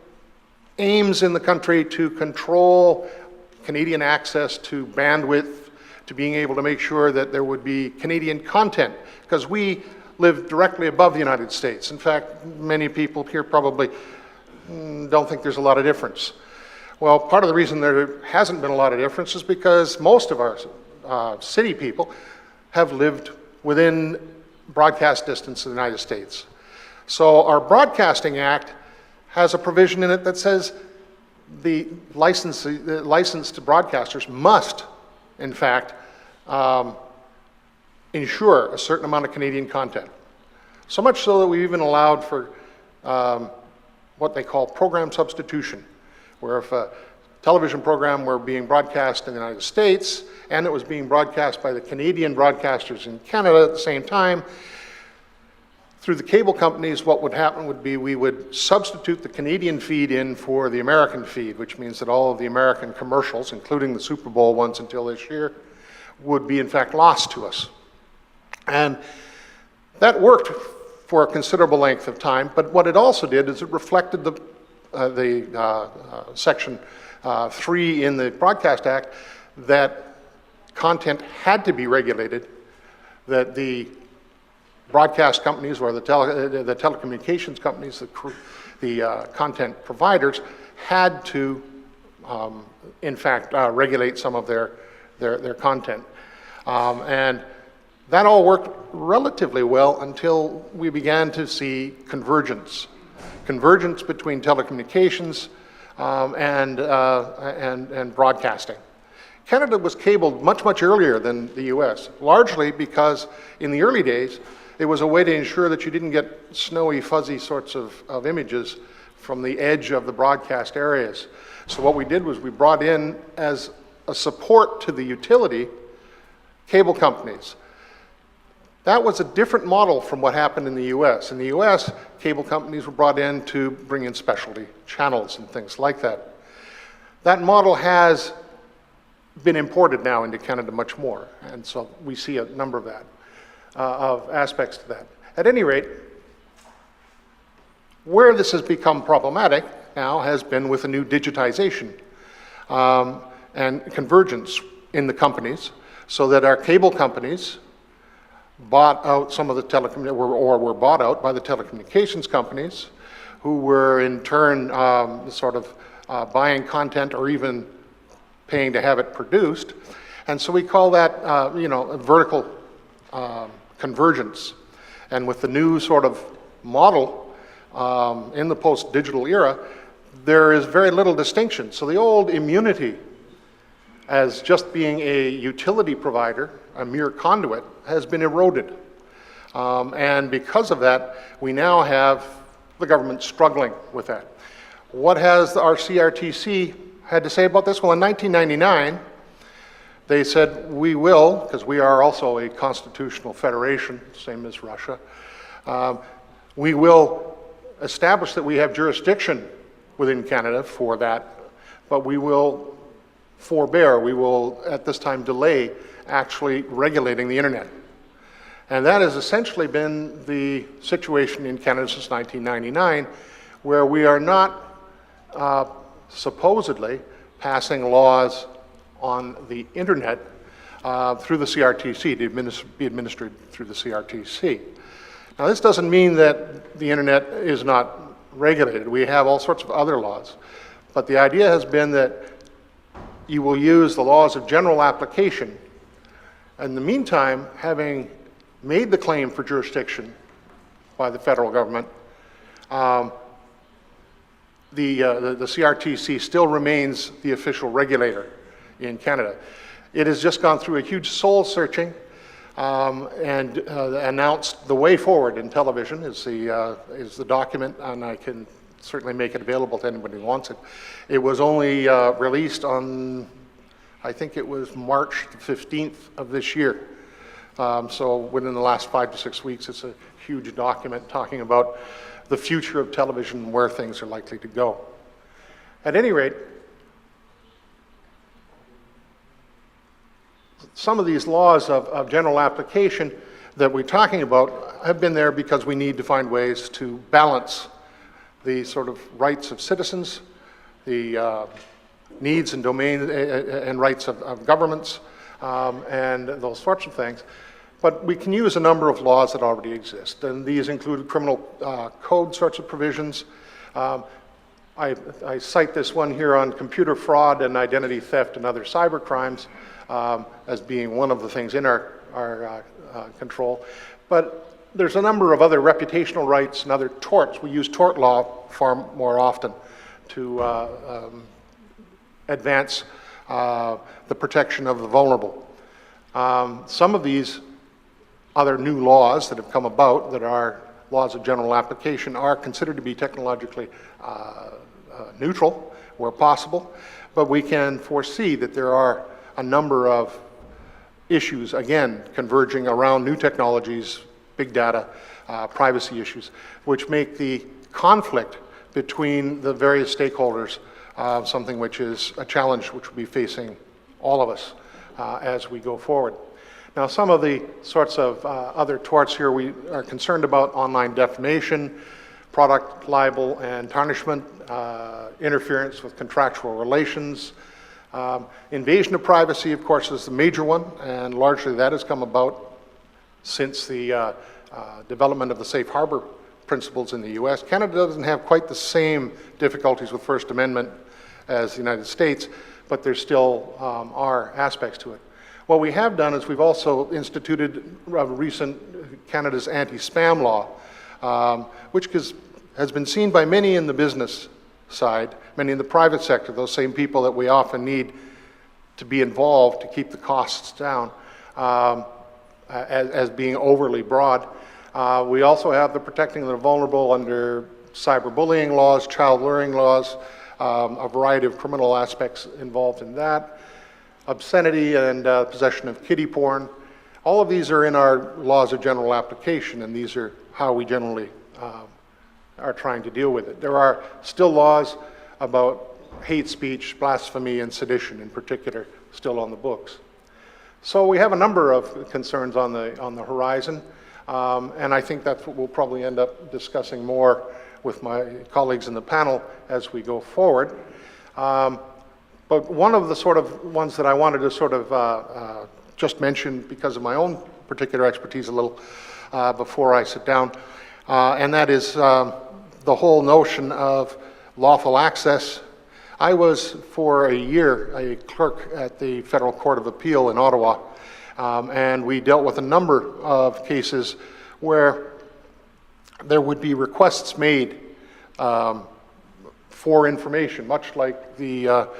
aims in the country to control Canadian access to bandwidth, to being able to make sure that there would be Canadian content, because we live directly above the United States. In fact, many people here probably don't think there's a lot of difference. Well, part of the reason there hasn't been a lot of difference is because most of our city people have lived within broadcast distance of the United States. So our Broadcasting Act has a provision in it that says the licensed broadcasters must, in fact, ensure a certain amount of Canadian content. So much so that we've even allowed for what they call program substitution, where if a television program were being broadcast in the United States and it was being broadcast by the Canadian broadcasters in Canada at the same time, through the cable companies, what would happen would be we would substitute the Canadian feed in for the American feed, which means that all of the American commercials, including the Super Bowl ones until this year, would be in fact lost to us. And that worked for a considerable length of time, but what it also did is it reflected the Section 3 in the Broadcast Act that content had to be regulated, that the broadcast companies or the telecommunications companies, the content providers, had to, in fact, regulate some of their content. And that all worked relatively well until we began to see convergence between telecommunications and broadcasting. Canada was cabled much, much earlier than the US, largely because in the early days, it was a way to ensure that you didn't get snowy, fuzzy sorts of images from the edge of the broadcast areas. So what we did was we brought in, as a support to the utility, cable companies. That was a different model from what happened in the US. In the US, cable companies were brought in to bring in specialty channels and things like that. That model has been imported now into Canada much more, and so we see a number of that, of aspects to that. At any rate, where this has become problematic now has been with the new digitization and convergence in the companies, so that our cable companies bought out some of the were bought out by the telecommunications companies, who were in turn buying content or even paying to have it produced. And so we call that a vertical convergence. And with the new sort of model in the post-digital era, there is very little distinction. So the old immunity as just being a utility provider, a mere conduit, has been eroded. And because of that, we now have the government struggling with that. What has our CRTC had to say about this? Well, in 1999, they said, we will, because we are also a constitutional federation, same as Russia, we will establish that we have jurisdiction within Canada for that, but we will forbear, we will at this time delay actually regulating the internet. And that has essentially been the situation in Canada since 1999, where we are not supposedly passing laws on the internet through the CRTC, to be administered through the CRTC. Now, this doesn't mean that the internet is not regulated. We have all sorts of other laws. But the idea has been that you will use the laws of general application. In the meantime, having made the claim for jurisdiction by the federal government, the CRTC still remains the official regulator in Canada. It has just gone through a huge soul searching and announced the way forward in television is the document, and I can certainly make it available to anybody who wants it. It was only released on, I think it was March 15th of this year. So within the last 5 to 6 weeks, it's a huge document talking about the future of television and where things are likely to go. At any rate, some of these laws of general application that we're talking about have been there because we need to find ways to balance the sort of rights of citizens, the needs and domain and rights of governments, and those sorts of things. But we can use a number of laws that already exist, and these include criminal code sorts of provisions. I cite this one here on computer fraud and identity theft and other cyber crimes as being one of the things in our control. But there's a number of other reputational rights and other torts. We use tort law far more often to advance the protection of the vulnerable. Some of these other new laws that have come about that are laws of general application are considered to be technologically neutral where possible, but we can foresee that there are a number of issues, again, converging around new technologies, big data, privacy issues, which make the conflict between the various stakeholders something which is a challenge which will be facing all of us as we go forward. Now, some of the sorts of other torts here we are concerned about: online defamation, product libel and tarnishment, interference with contractual relations. Invasion of privacy, of course, is the major one, and largely that has come about since the development of the safe harbor principles in the US. Canada doesn't have quite the same difficulties with First Amendment as the United States, but there still are aspects to it. What we have done is we've also instituted recent Canada's anti-spam law, which has been seen by many in the business side, many in the private sector, those same people that we often need to be involved to keep the costs down as being overly broad. We also have the protecting the vulnerable under cyberbullying laws, child luring laws, a variety of criminal aspects involved in that, obscenity and possession of kiddie porn. All of these are in our laws of general application, and these are how we generally are trying to deal with it. There are still laws about hate speech, blasphemy, and sedition in particular still on the books. So we have a number of concerns on the horizon, and I think that's what we'll probably end up discussing more with my colleagues in the panel as we go forward. But one of the sort of ones that I wanted to sort of just mention because of my own particular expertise a little before I sit down, and that is the whole notion of lawful access. I was for a year a clerk at the Federal Court of Appeal in Ottawa, and we dealt with a number of cases where there would be requests made for information, much like the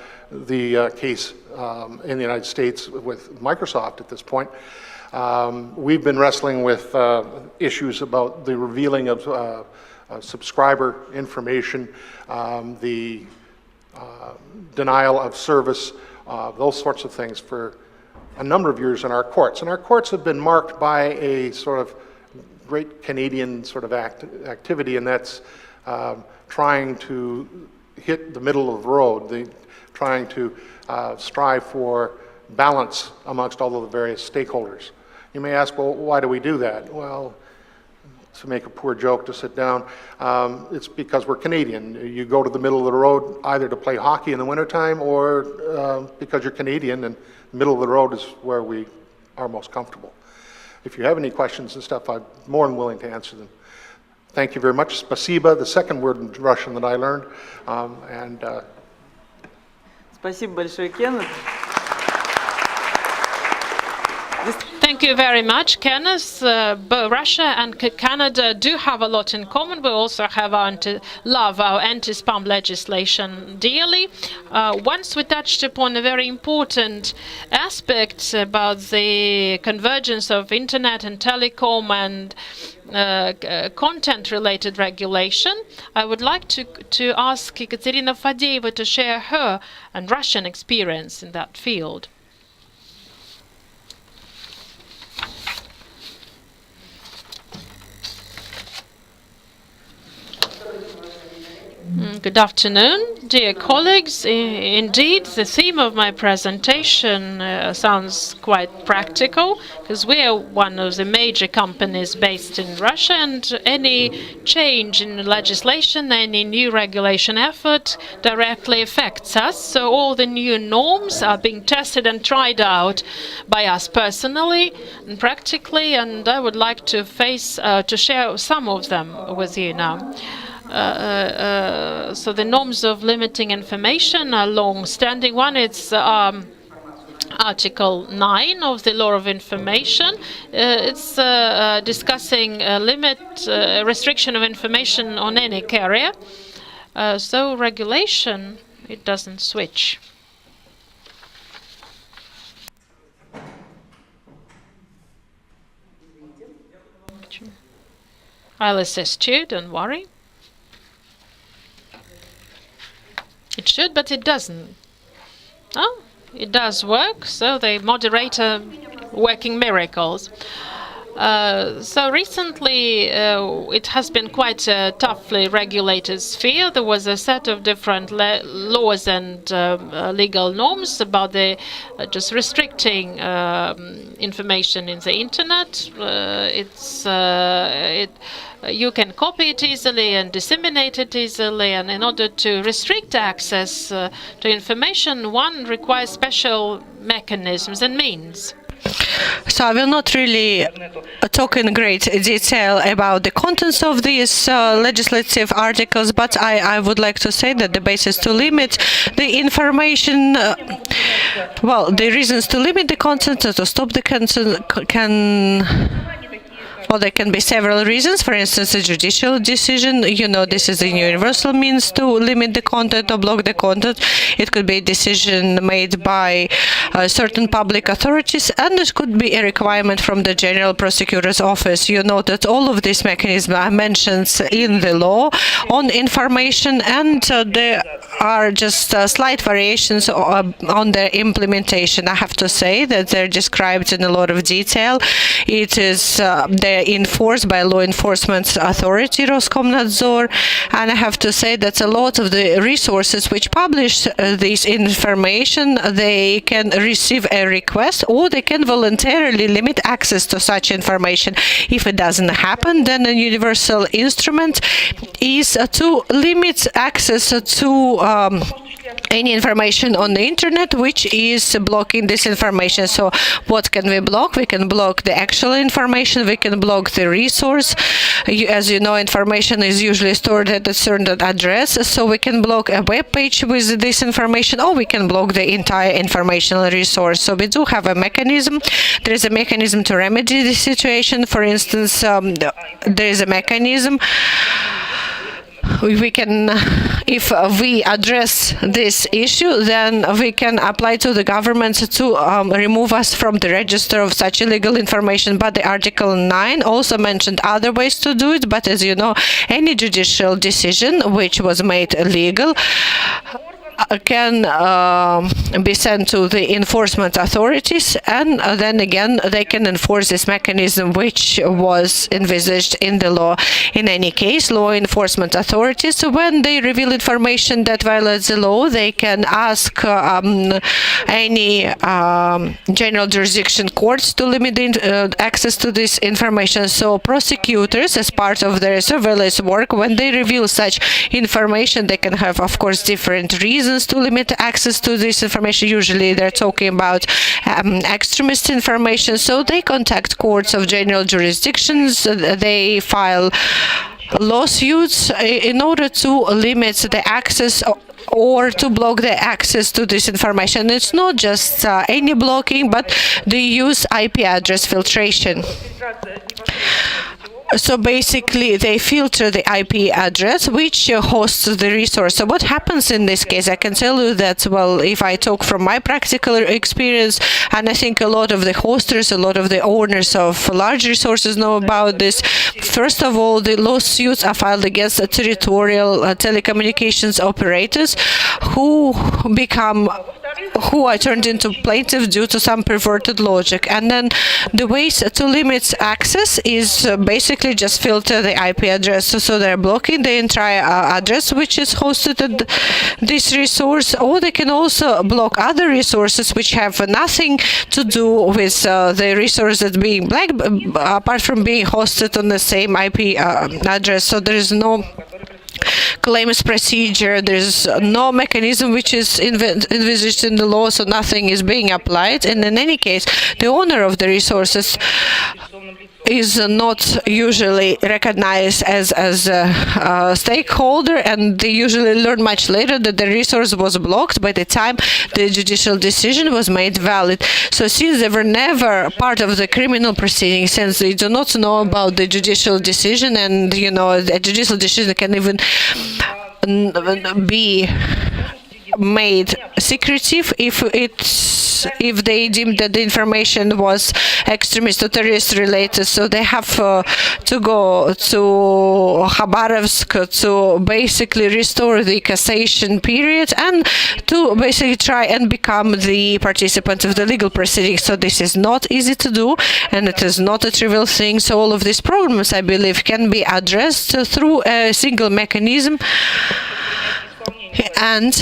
case in the United States with Microsoft at this point. We've been wrestling with issues about the revealing of subscriber information, the denial of service, those sorts of things for a number of years in our courts. And our courts have been marked by a sort of great Canadian sort of activity, and that's trying to hit the middle of the road, trying to strive for balance amongst all of the various stakeholders. You may ask, well, why do we do that? Well, to make a poor joke to sit down, it's because we're Canadian. You go to the middle of the road either to play hockey in the wintertime or because you're Canadian, and the middle of the road is where we are most comfortable. If you have any questions and stuff, I'm more than willing to answer them. Thank you very much. Spasiba, the second word in Russian that I learned. Спасибо большое, Кеннет. Thank you very much, Kenneth. Both Russia and Canada do have a lot in common. We also have love our anti-spam legislation dearly. Once we touched upon a very important aspect about the convergence of internet and telecom and content-related regulation. I would like to ask Ekaterina Fadeeva to share her and Russian experience in that field. Good afternoon, dear colleagues. Indeed, the theme of my presentation sounds quite practical, because we are one of the major companies based in Russia, and any change in legislation, any new regulation effort directly affects us. So all the new norms are being tested and tried out by us personally and practically, and I would like to share some of them with you now. So the norms of limiting information are long-standing. One, it's Article 9 of the Law of Information. It's discussing restriction of information on any carrier. So regulation, it doesn't switch. I'll assist you, don't worry. It should, but it doesn't. Oh, it does work, so the moderator working miracles. So recently it has been quite a toughly regulated sphere. There was a set of different laws and legal norms about the just restricting information in the internet. You can copy it easily and disseminate it easily, and in order to restrict access to information, one requires special mechanisms and means. So I will not really talk in great detail about the contents of these legislative articles, but I would like to say that the basis to limit the information, the reasons to limit the content or to stop the content Well, there can be several reasons. For instance, a judicial decision. This is a universal means to limit the content or block the content. It could be a decision made by certain public authorities, and it could be a requirement from the General Prosecutor's Office. You know that all of these mechanisms are mentioned in the law on information, and there are just slight variations on their implementation. I have to say that they're described in a lot of detail. They're enforced by law enforcement authority, Roskomnadzor, and I have to say that a lot of the resources which publish this information, they can receive a request or they can voluntarily limit access to such information. If it doesn't happen, then a universal instrument is to limit access to any information on the internet which is blocking this information. So what can we block? We can block the actual information, we can block the resource. As you know, information is usually stored at a certain address, so we can block a web page with this information, or we can block the entire informational resource. So we do have a mechanism. There is a mechanism to remedy the situation. For instance, there is a mechanism we can, if we address this issue, then we can apply to the government to remove us from the register of such illegal information. But the Article 9 also mentioned other ways to do it. But as you know, any judicial decision which was made illegal can be sent to the enforcement authorities, and then again they can enforce this mechanism which was envisaged in the law. In any case, law enforcement authorities, when they reveal information that violates the law, they can ask any general jurisdiction courts to limit access to this information. So prosecutors, as part of their surveillance work, when they reveal such information, they can have, of course, different reasons to limit access to this information. Usually they're talking about extremist information, so they contact courts of general jurisdictions, they file lawsuits in order to limit the access or to block the access to this information. It's not just any blocking, but they use IP address filtration. So basically, they filter the IP address which hosts the resource. So what happens in this case? I can tell you that, well, if I talk from my practical experience, and I think a lot of the hosters, a lot of the owners of large resources know about this. First of all, the lawsuits are filed against territorial telecommunications operators who are turned into plaintiffs due to some perverted logic. And then the ways to limit access is basically just filter the IP address. So they're blocking the entire address which is hosted at this resource, or they can also block other resources which have nothing to do with the resource that's being black, apart from being hosted on the same IP address. So there is no claims procedure, there's no mechanism which is envisaged in the law, so nothing is being applied. And in any case, the owner of the resources is not usually recognized as a stakeholder, and they usually learn much later that the resource was blocked by the time the judicial decision was made valid. So since they were never part of the criminal proceeding, since they do not know about the judicial decision, and a judicial decision can even be made secretive if they deem that the information was extremist or terrorist related. So they have to go to Khabarovsk to basically restore the cassation period and to basically try and become the participant of the legal proceedings. So this is not easy to do, and it is not a trivial thing. So all of these problems, I believe, can be addressed through a single mechanism. And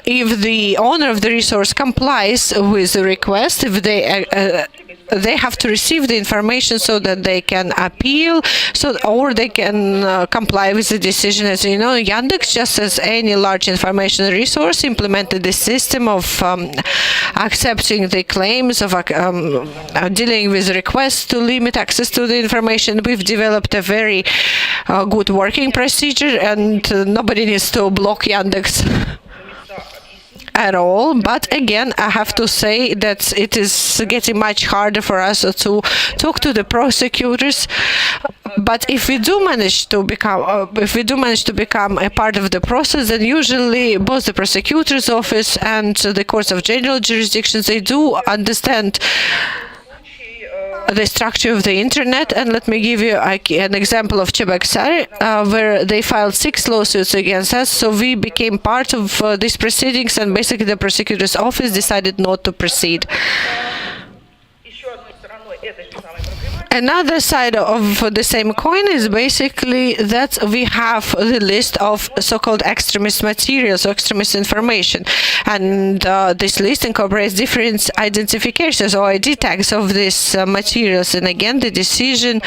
if the owner of the resource complies with the request, if they have to receive the information so that they can appeal, or they can comply with the decision. As you know, Yandex, just as any large information resource, implemented the system of accepting the claims, of dealing with requests to limit access to the information. We've developed a very good working procedure, and nobody needs to block Yandex. at all. But again, I have to say that it is getting much harder for us to talk to the prosecutors. But if we do manage to become a part of the process, then usually both the prosecutor's office and the courts of general jurisdictions, they do understand the structure of the internet. And let me give you an example of Cheboksary, where they filed 6 lawsuits against us. So we became part of these proceedings, and basically the prosecutor's office decided not to proceed. Another side of the same coin is basically that we have the list of so-called extremist materials or extremist information, and this list incorporates different identifications or ID tags of these materials. And again, the decision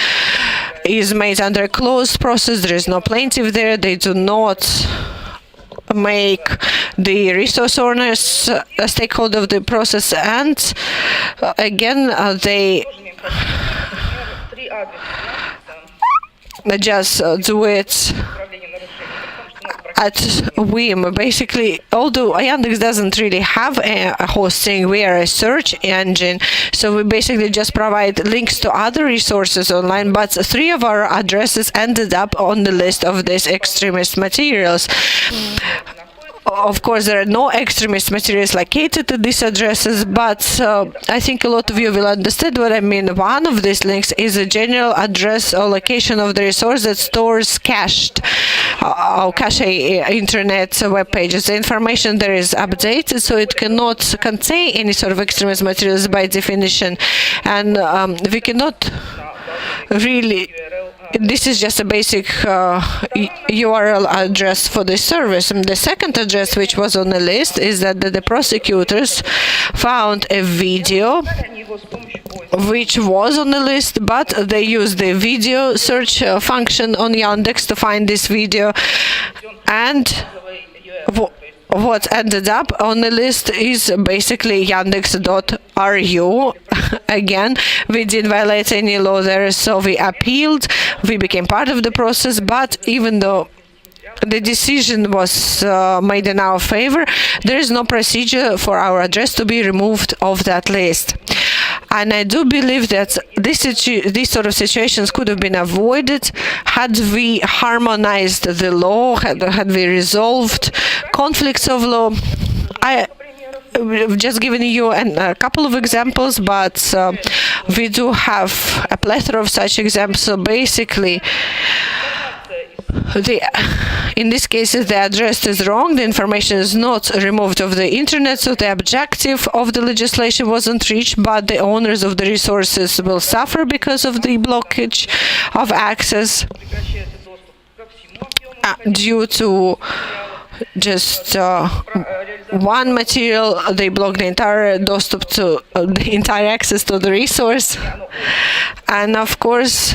is made under a closed process. There is no plaintiff there. They do not make the resource owners a stakeholder of the process, and again, they just do it at whim. Basically, although Yandex doesn't really have a hosting, we are a search engine, so we basically just provide links to other resources online, but 3 of our addresses ended up on the list of these extremist materials. Of course, there are no extremist materials located at these addresses, but I think a lot of you will understand what I mean. One of these links is a general address or location of the resource that stores cached or cache internet web pages. The information there is updated, so it cannot contain any sort of extremist materials by definition, and we cannot really. This is just a basic URL address for the service. And the second address which was on the list is that the prosecutors found a video which was on the list, but they used the video search function on Yandex to find this video, and what ended up on the list is basically yandex.ru. Again, we didn't violate any law there, so we appealed. We became part of the process, but even though the decision was made in our favor, there is no procedure for our address to be removed off that list. And I do believe that these sort of situations could have been avoided had we harmonized the law, had we resolved conflicts of law. I've just given you a couple of examples, but we do have a plethora of such examples. So basically, in this case, the address is wrong, the information is not removed of the internet, so the objective of the legislation wasn't reached, but the owners of the resources will suffer because of the blockage of access due to just one material. They block the entire the entire access to the resource, and of course,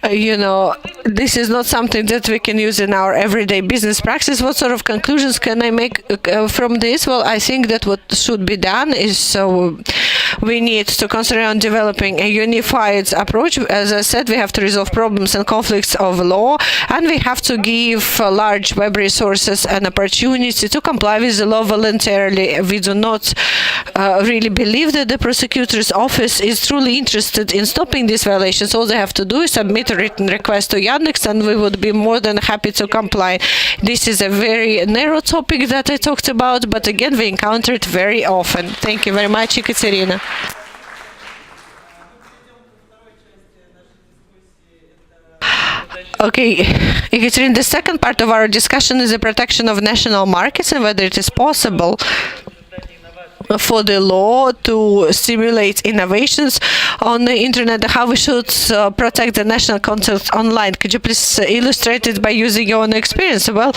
this is not something that we can use in our everyday business practice. What sort of conclusions can I make from this? Well, I think that what should be done is we need to concentrate on developing a unified approach. As I said, we have to resolve problems and conflicts of law, and we have to give large web resources an opportunity to comply with the law voluntarily. We do not really believe that the prosecutor's office is truly interested in stopping these violations. All they have to do is submit a written request to Yandex, and we would be more than happy to comply. This is a very narrow topic that I talked about, but again, we encounter it very often. Thank you very much, Ekaterina. Okay, Ekaterina, the second part of our discussion is the protection of national markets and whether it is possible for the law to stimulate innovations on the internet, how we should protect the national content online. Could you please illustrate it by using your own experience? Well,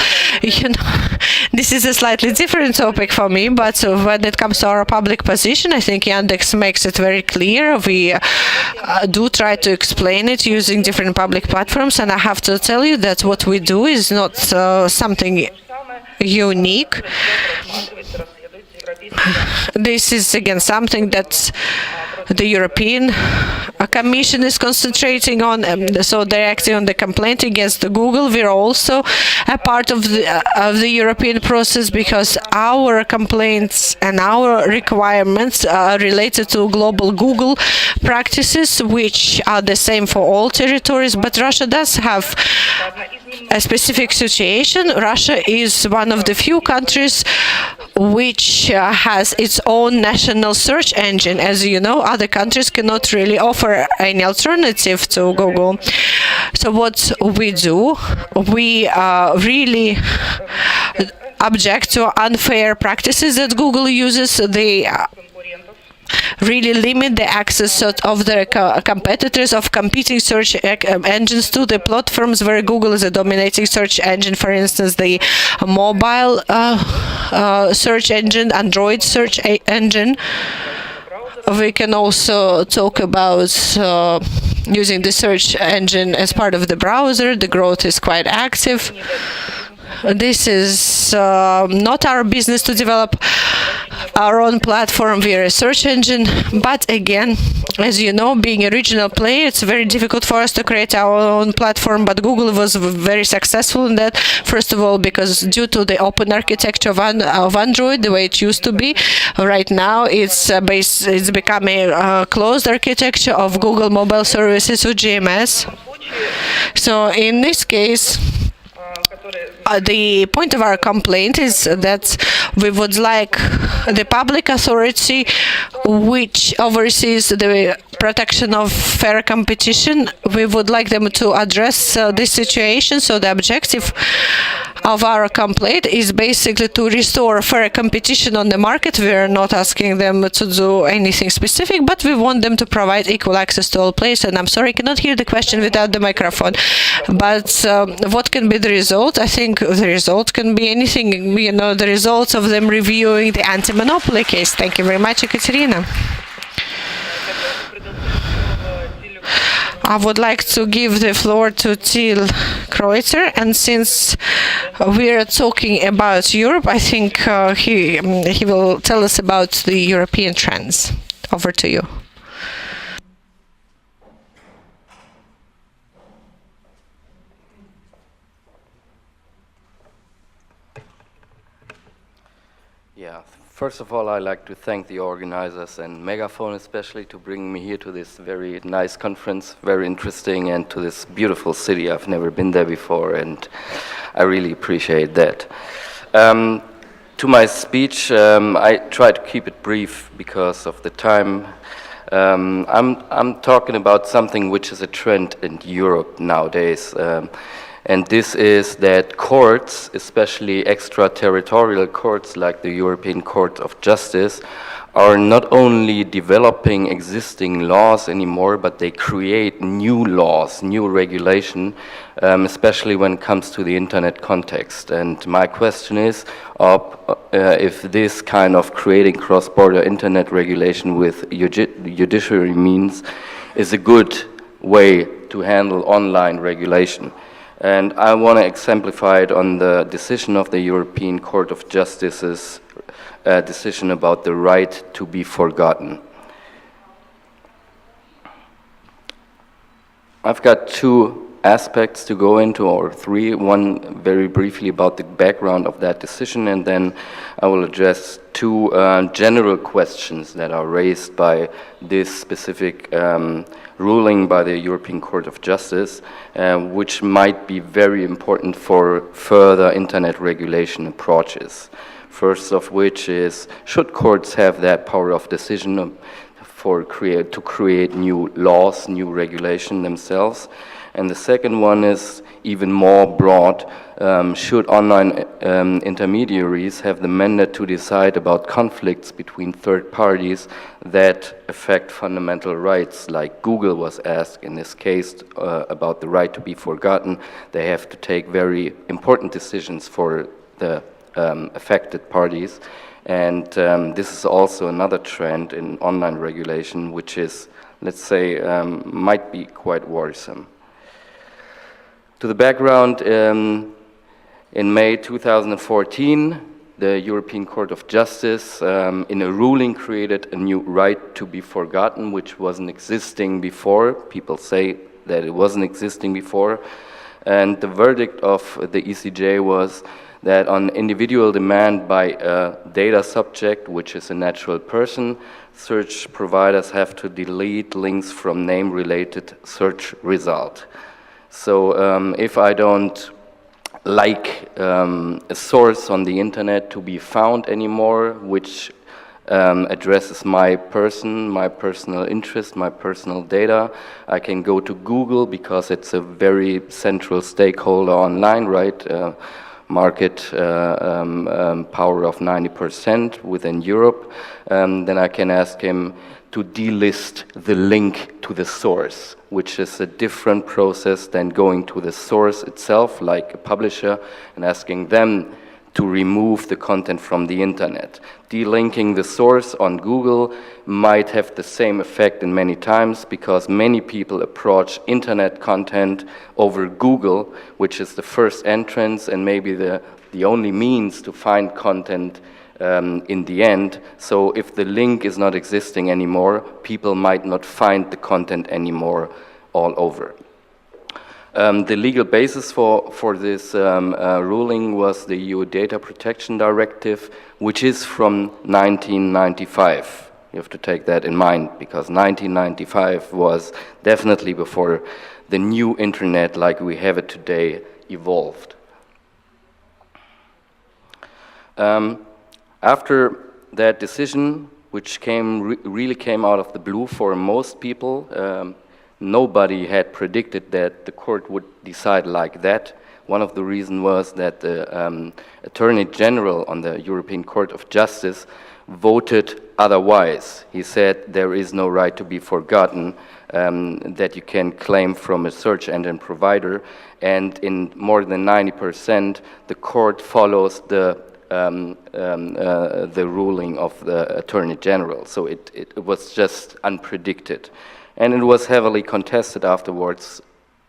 this is a slightly different topic for me, but when it comes to our public position, I think Yandex makes it very clear. We do try to explain it using different public platforms, and I have to tell you that what we do is not something unique. This is again something that the European Commission is concentrating on, so they're acting on the complaint against Google. We're also a part of the European process because our complaints and our requirements are related to global Google practices, which are the same for all territories. But Russia does have a specific situation. Russia is one of the few countries which has its own national search engine. As you know, other countries cannot really offer any alternative to Google. So what we do, we really object to unfair practices that Google uses. They really limit the access of their competitors, of competing search engines to the platforms where Google is a dominating search engine. For instance, the mobile search engine, Android search engine. We can also talk about using the search engine as part of the browser. The growth is quite active. This is not our business to develop our own platform via a search engine, but again, as you know, being a regional player, it's very difficult for us to create our own platform, but Google was very successful in that. First of all, because due to the open architecture of Android, the way it used to be, right now it's becoming a closed architecture of Google Mobile Services, OJSC. So in this case, the point of our complaint is that we would like the public authority which oversees the protection of fair competition, we would like them to address this situation. So the objective of our complaint is basically to restore fair competition on the market. We are not asking them to do anything specific, but we want them to provide equal access to all players. And I'm sorry, I cannot hear the question without the microphone. But what can be the result? I think the result can be anything, you know, the results of them reviewing the anti-monopoly case. Thank you very much, Ekaterina. I would like to give the floor to Till Kreuzer, and since we are talking about Europe, I think he will tell us about the European trends. Over to you. Yeah, first of all, I'd like to thank the organizers and MegaFon especially to bring me here to this very nice conference, very interesting, and to this beautiful city. I've never been there before, and I really appreciate that. To my speech, I try to keep it brief because of the time. I'm talking about something which is a trend in Europe nowadays. And this is that courts, especially extraterritorial courts like the European Court of Justice, are not only developing existing laws anymore, but they create new laws, new regulation, especially when it comes to the internet context. And my question is if this kind of creating cross-border internet regulation with judiciary means is a good way to handle online regulation. And I want to exemplify it on the decision of the European Court of Justice's decision about the right to be forgotten. I've got two aspects to go into, or three. One very briefly about the background of that decision, and then I will address two general questions that are raised by this specific ruling by the European Court of Justice, which might be very important for further internet regulation approaches. First of which is, should courts have that power of decision to create new laws, new regulation themselves? And the second one is even more broad. Should online intermediaries have the mandate to decide about conflicts between third parties that affect fundamental rights, like Google was asked in this case about the right to be forgotten? They have to take very important decisions for the affected parties. And this is also another trend in online regulation, which is, let's say, might be quite worrisome. To the background, in May 2014, the European Court of Justice, in a ruling, created a new right to be forgotten, which wasn't existing before. People say that it wasn't existing before. And the verdict of the ECJ was that on individual demand by a data subject, which is a natural person, search providers have to delete links from name-related search result. So if I don't like a source on the internet to be found anymore, which addresses my person, my personal interest, my personal data, I can go to Google because it's a very central stakeholder online, right? Market power of 90% within Europe. Then I can ask him to delist the link to the source, which is a different process than going to the source itself, like a publisher, and asking them to remove the content from the internet. Delinking the source on Google might have the same effect in many times because many people approach internet content over Google, which is the first entrance and maybe the only means to find content in the end. So if the link is not existing anymore, people might not find the content anymore all over. The legal basis for this ruling was the EU Data Protection Directive, which is from 1995. You have to take that in mind, because 1995 was definitely before the new internet like we have it today evolved. After that decision, which really came out of the blue for most people, nobody had predicted that the court would decide like that. One of the reasons was that the Attorney General on the European Court of Justice voted otherwise. He said there is no right to be forgotten that you can claim from a search engine provider, and in more than 90% the court follows the ruling of the Attorney General. So it was just unpredicted. And it was heavily contested afterwards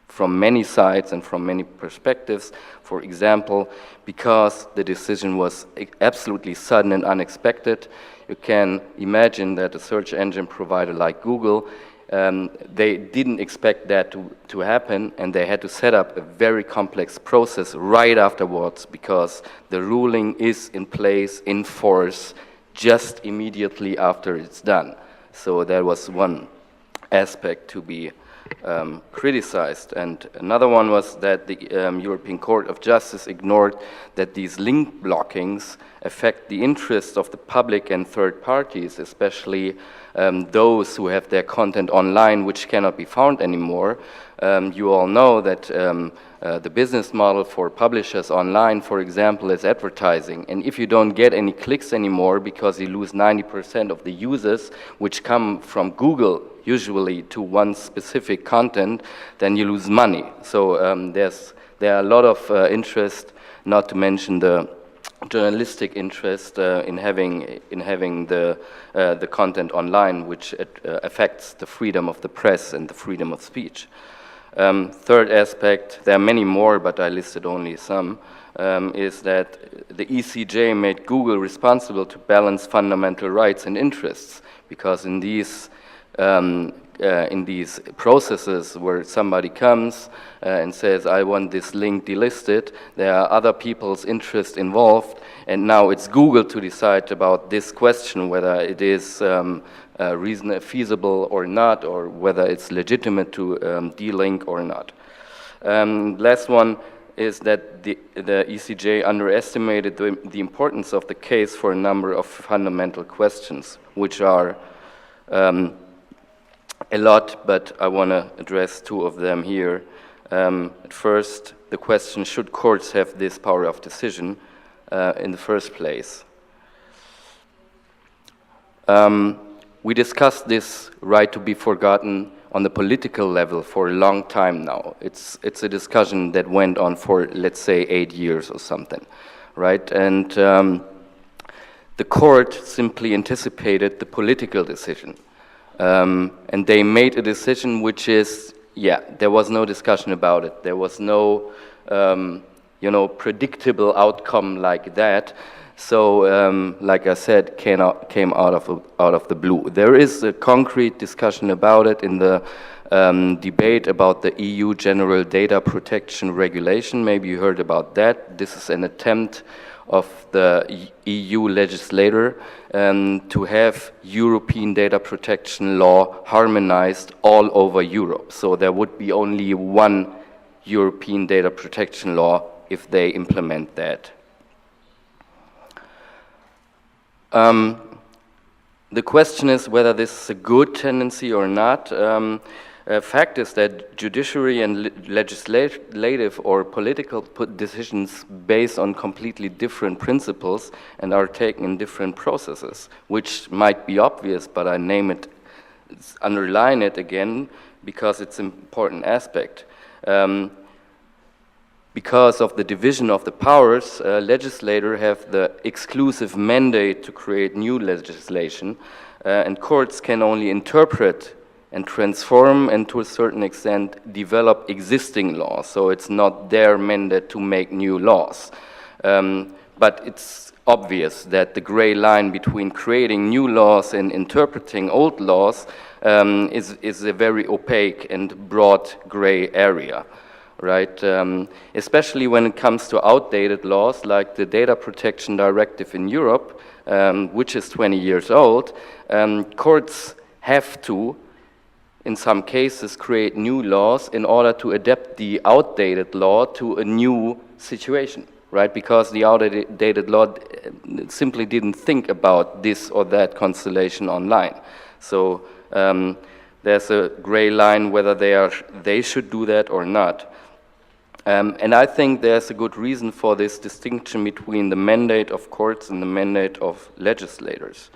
from many sides and from many perspectives. For example, because the decision was absolutely sudden and unexpected, you can imagine that a search engine provider like Google, they didn't expect that to happen, and they had to set up a very complex process right afterwards because the ruling is in place, in force, just immediately after it's done. So there was one aspect to be criticized. And another one was that the European Court of Justice ignored that these link blockings affect the interests of the public and third parties, especially those who have their content online which cannot be found anymore. You all know that the business model for publishers online, for example, is advertising. And if you don't get any clicks anymore because you lose 90% of the users which come from Google usually to one specific content, then you lose money. So there are a lot of interest, not to mention the journalistic interest in having the content online, which affects the freedom of the press and the freedom of speech. Third aspect, there are many more, but I listed only some, is that the ECJ made Google responsible to balance fundamental rights and interests, because in these processes where somebody comes and says, I want this link delisted, there are other people's interests involved, and now it's Google to decide about this question, whether it is feasible or not, or whether it's legitimate to delink or not. Last one is that the ECJ underestimated the importance of the case for a number of fundamental questions, which are a lot, but I want to address two of them here. At first, the question, should courts have this power of decision in the first place? We discussed this right to be forgotten on the political level for a long time now. It's a discussion that went on for, let's say, 8 years or something, right? And the court simply anticipated the political decision. And they made a decision which is, there was no discussion about it. There was no, predictable outcome like that. So, like I said, came out of the blue. There is a concrete discussion about it in the debate about the EU General Data Protection Regulation. Maybe you heard about that. This is an attempt of the EU legislator to have European data protection law harmonized all over Europe. So there would be only one European data protection law if they implement that. The question is whether this is a good tendency or not. Fact is that judiciary and legislative or political decisions based on completely different principles and are taken in different processes, which might be obvious, but I underline it again because it's an important aspect. Because of the division of the powers, legislators have the exclusive mandate to create new legislation, and courts can only interpret and transform and to a certain extent develop existing laws. So it's not their mandate to make new laws. But it's obvious that the gray line between creating new laws and interpreting old laws is a very opaque and broad gray area. Right, especially when it comes to outdated laws like the Data Protection Directive in Europe, which is 20 years old, courts have to, in some cases, create new laws in order to adapt the outdated law to a new situation, right? Because the outdated law simply didn't think about this or that constellation online. So there's a gray line whether they should do that or not. And I think there's a good reason for this distinction between the mandate of courts and the mandate of legislators.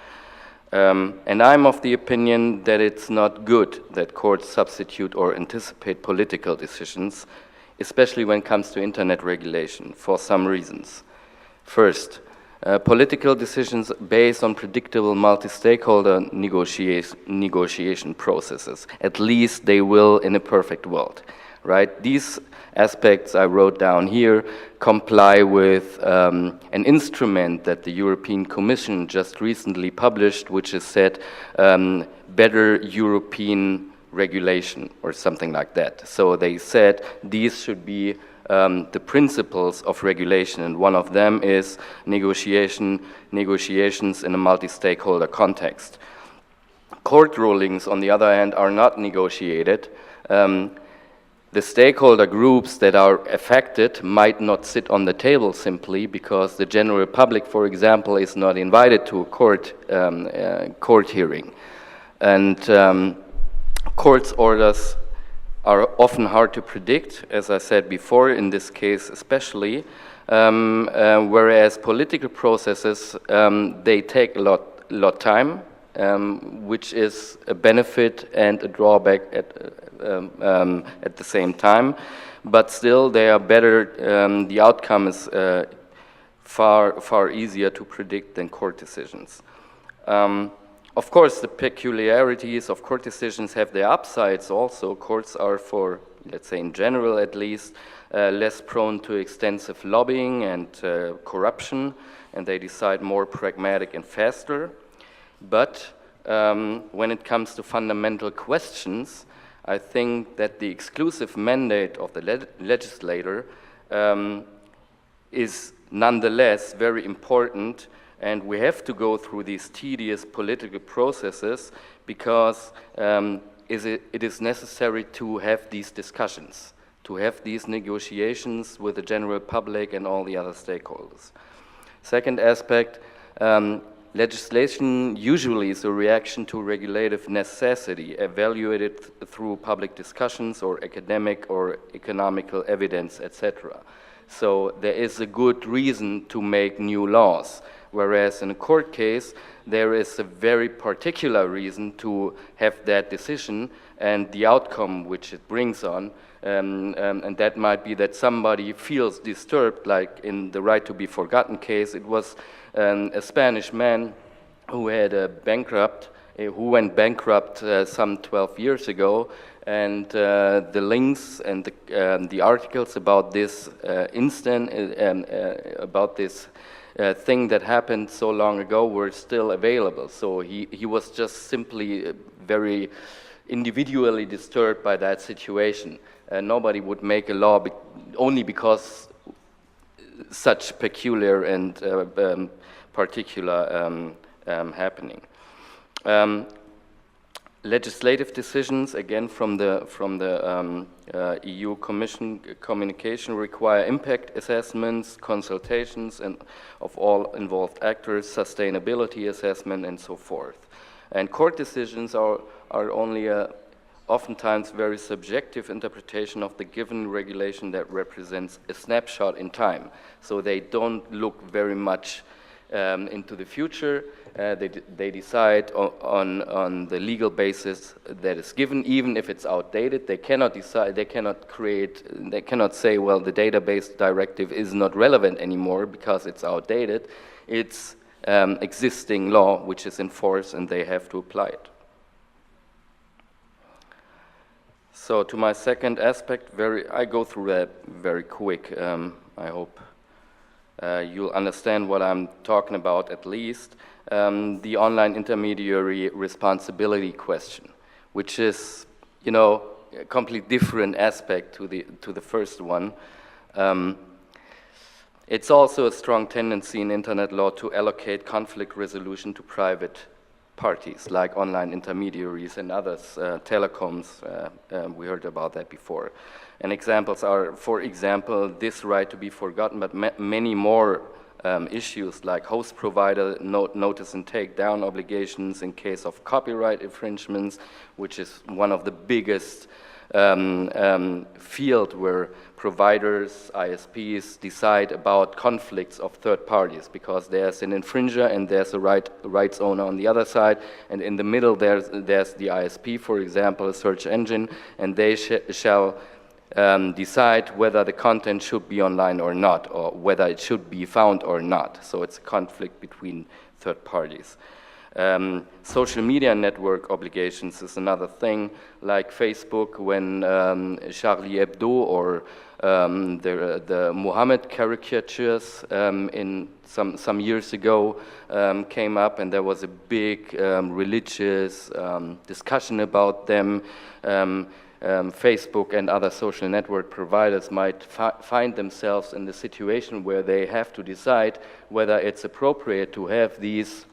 And I'm of the opinion that it's not good that courts substitute or anticipate political decisions, especially when it comes to internet regulation, for some reasons. First, political decisions based on predictable multi-stakeholder negotiation processes. At least they will in a perfect world, right? These aspects I wrote down here comply with an instrument that the European Commission just recently published, which is said better European regulation or something like that. So they said these should be the principles of regulation, and one of them is negotiations in a multi-stakeholder context. Court rulings, on the other hand, are not negotiated. The stakeholder groups that are affected might not sit on the table simply because the general public, for example, is not invited to a court hearing. And court's orders are often hard to predict, as I said before, in this case especially, whereas political processes, they take a lot time, which is a benefit and a drawback at the same time, but still they are better. The outcome is far easier to predict than court decisions. Of course, the peculiarities of court decisions have their upsides also. Courts are, for, let's say in general at least, less prone to extensive lobbying and corruption, and they decide more pragmatic and faster. But when it comes to fundamental questions, I think that the exclusive mandate of the legislator is nonetheless very important, and we have to go through these tedious political processes because it is necessary to have these discussions, to have these negotiations with the general public and all the other stakeholders. Second aspect, legislation usually is a reaction to regulative necessity, evaluated through public discussions or academic or economical evidence, etc. So there is a good reason to make new laws, whereas in a court case, there is a very particular reason to have that decision and the outcome which it brings on. And that might be that somebody feels disturbed, like in the Right to Be Forgotten case. It was a Spanish man who went bankrupt some 12 years ago, and the links and the articles about this thing that happened so long ago were still available. So he was just simply very individually disturbed by that situation. Nobody would make a law only because such peculiar and particular happening. Legislative decisions, again from the EU Commission communication, require impact assessments, consultations, and of all involved actors, sustainability assessment, and so forth. And court decisions are only a oftentimes very subjective interpretation of the given regulation that represents a snapshot in time. So they don't look very much into the future. They decide on the legal basis that is given, even if it's outdated. They cannot decide, they cannot say, well, the database directive is not relevant anymore because it's outdated. It's existing law which is in force and they have to apply it. So to my second aspect, I go through that very quick. I hope you'll understand what I'm talking about at least. The online intermediary responsibility question, which is, a completely different aspect to the first one. It's also a strong tendency in internet law to allocate conflict resolution to private parties like online intermediaries and others, telecoms, we heard about that before. And examples are, for example, this right to be forgotten, but many more issues like host provider notice and take down obligations in case of copyright infringements, which is one of the biggest field where providers, ISPs, decide about conflicts of third parties, because there's an infringer and there's a rights owner on the other side, and in the middle there's the ISP, for example, a search engine, and they shall decide whether the content should be online or not, or whether it should be found or not. So it's a conflict between third parties. Social media network obligations is another thing, like Facebook when Charlie Hebdo or the Muhammad caricatures in some years ago came up, and there was a big religious discussion about them. Facebook and other social network providers might find themselves in the situation where they have to decide whether it's appropriate to have these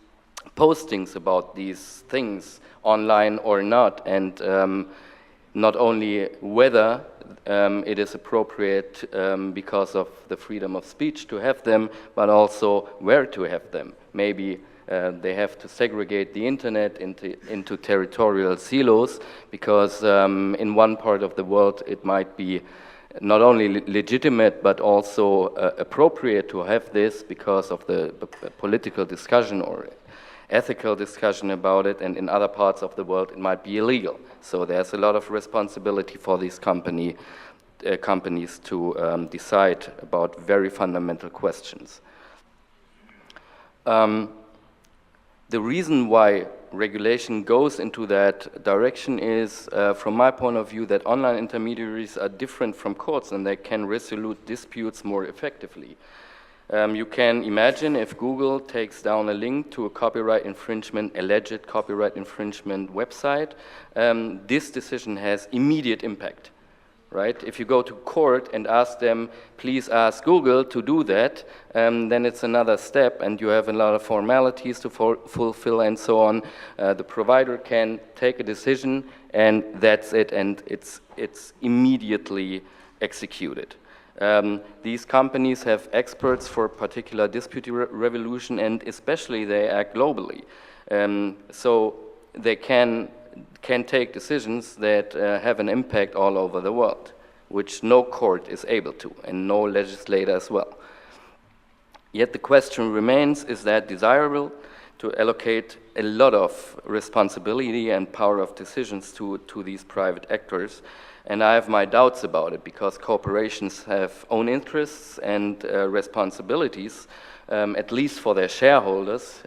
postings about these things online or not, and not only whether it is appropriate because of the freedom of speech to have them, but also where to have them. Maybe they have to segregate the internet into territorial silos, because in one part of the world it might be not only legitimate but also appropriate to have this because of the political discussion or ethical discussion about it, and in other parts of the world it might be illegal. So there's a lot of responsibility for these companies to decide about very fundamental questions. The reason why regulation goes into that direction is, from my point of view, that online intermediaries are different from courts and they can resolve disputes more effectively. You can imagine if Google takes down a link to a alleged copyright infringement website, this decision has immediate impact, right? If you go to court and ask them, please ask Google to do that, then it's another step and you have a lot of formalities to fulfill and so on. The provider can take a decision and that's it, and it's immediately executed. These companies have experts for particular dispute resolution, and especially they act globally. So they can take decisions that have an impact all over the world, which no court is able to, and no legislator as well. Yet the question remains, is that desirable to allocate a lot of responsibility and power of decisions to these private actors? And I have my doubts about it, because corporations have own interests and responsibilities, at least for their shareholders.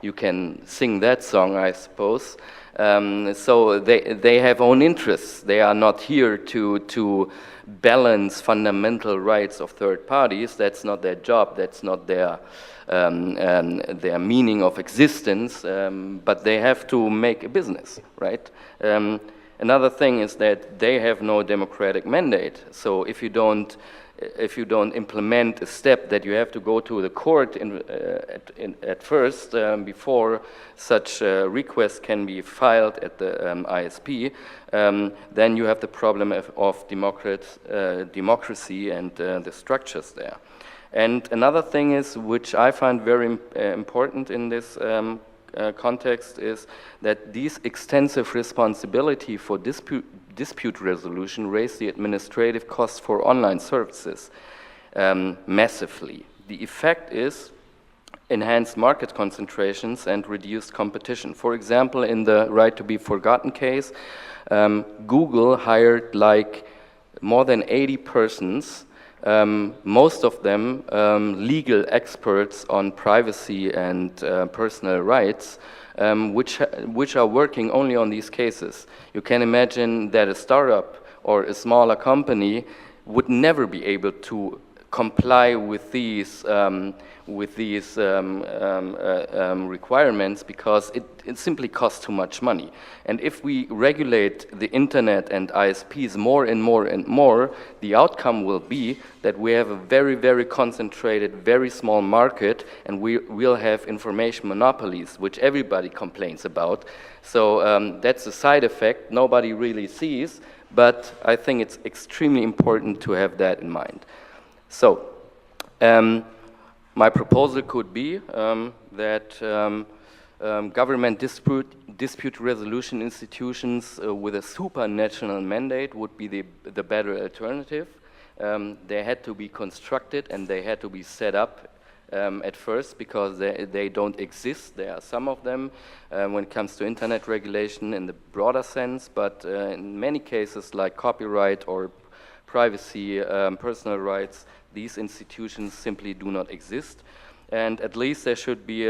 You can sing that song, I suppose. So they have own interests. They are not here to balance fundamental rights of third parties. That's not their job. That's not their meaning of existence. But they have to make a business, right? Another thing is that they have no democratic mandate. So if you don't implement a step that you have to go to the court at first before such a request can be filed at the ISP, then you have the problem of democracy and the structures there. And another thing is, which I find very important in this context, is that these extensive responsibility for dispute resolution raise the administrative costs for online services massively. The effect is enhanced market concentrations and reduced competition. For example, in the Right to be Forgotten case, Google hired like more than 80 persons, most of them legal experts on privacy and personal rights, which are working only on these cases. You can imagine that a startup or a smaller company would never be able to comply with these requirements because it simply costs too much money. And if we regulate the internet and ISPs more and more and more, the outcome will be that we have a very, very concentrated, very small market, and we will have information monopolies, which everybody complains about. So that's a side effect nobody really sees, but I think it's extremely important to have that in mind. So, my proposal could be that government dispute resolution institutions with a supranational mandate would be the better alternative. They had to be constructed and they had to be set up at first because they don't exist. There are some of them when it comes to internet regulation in the broader sense, but in many cases like copyright or privacy, personal rights, these institutions simply do not exist. And at least there should be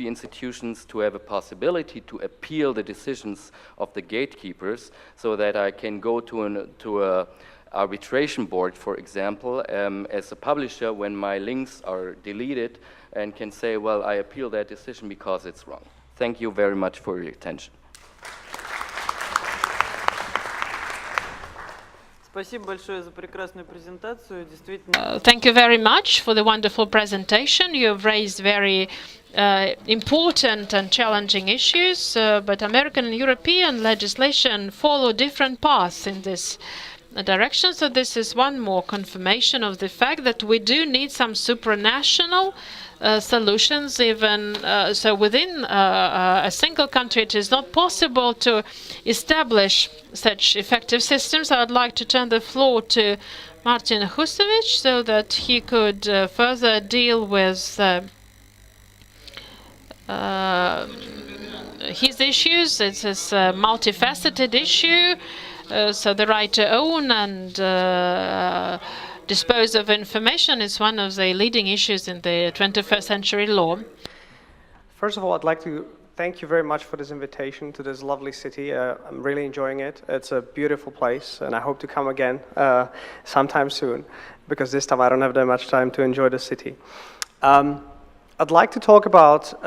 institutions to have a possibility to appeal the decisions of the gatekeepers, so that I can go to a arbitration board, for example, as a publisher when my links are deleted, and can say, well, I appeal that decision because it's wrong. Thank you very much for your attention. Спасибо большое за прекрасную презентацию. Действительно. Thank you very much for the wonderful presentation. You have raised very important and challenging issues, but American and European legislation follow different paths in this direction. So this is one more confirmation of the fact that we do need some supranational solutions, even so within a single country it is not possible to establish such effective systems. I would like to turn the floor to Martin Husovic so that he could further deal with his issues. It's a multifaceted issue, so the right to own and dispose of information is one of the leading issues in the 21st century law. First of all, I'd like to thank you very much for this invitation to this lovely city. I'm really enjoying it. It's a beautiful place, and I hope to come again sometime soon, because this time I don't have that much time to enjoy the city. I'd like to talk about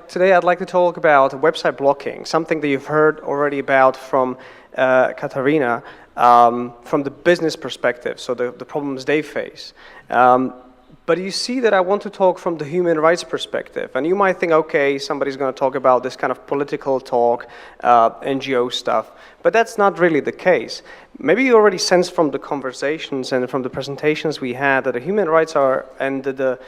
today I'd like to talk about website blocking, something that you've heard already about from Katarina, from the business perspective, so the problems they face. But you see that I want to talk from the human rights perspective. And you might think, okay, somebody's going to talk about this kind of political talk, NGO stuff. But that's not really the case. Maybe you already sensed from the conversations and from the presentations we had that the human rights are, and the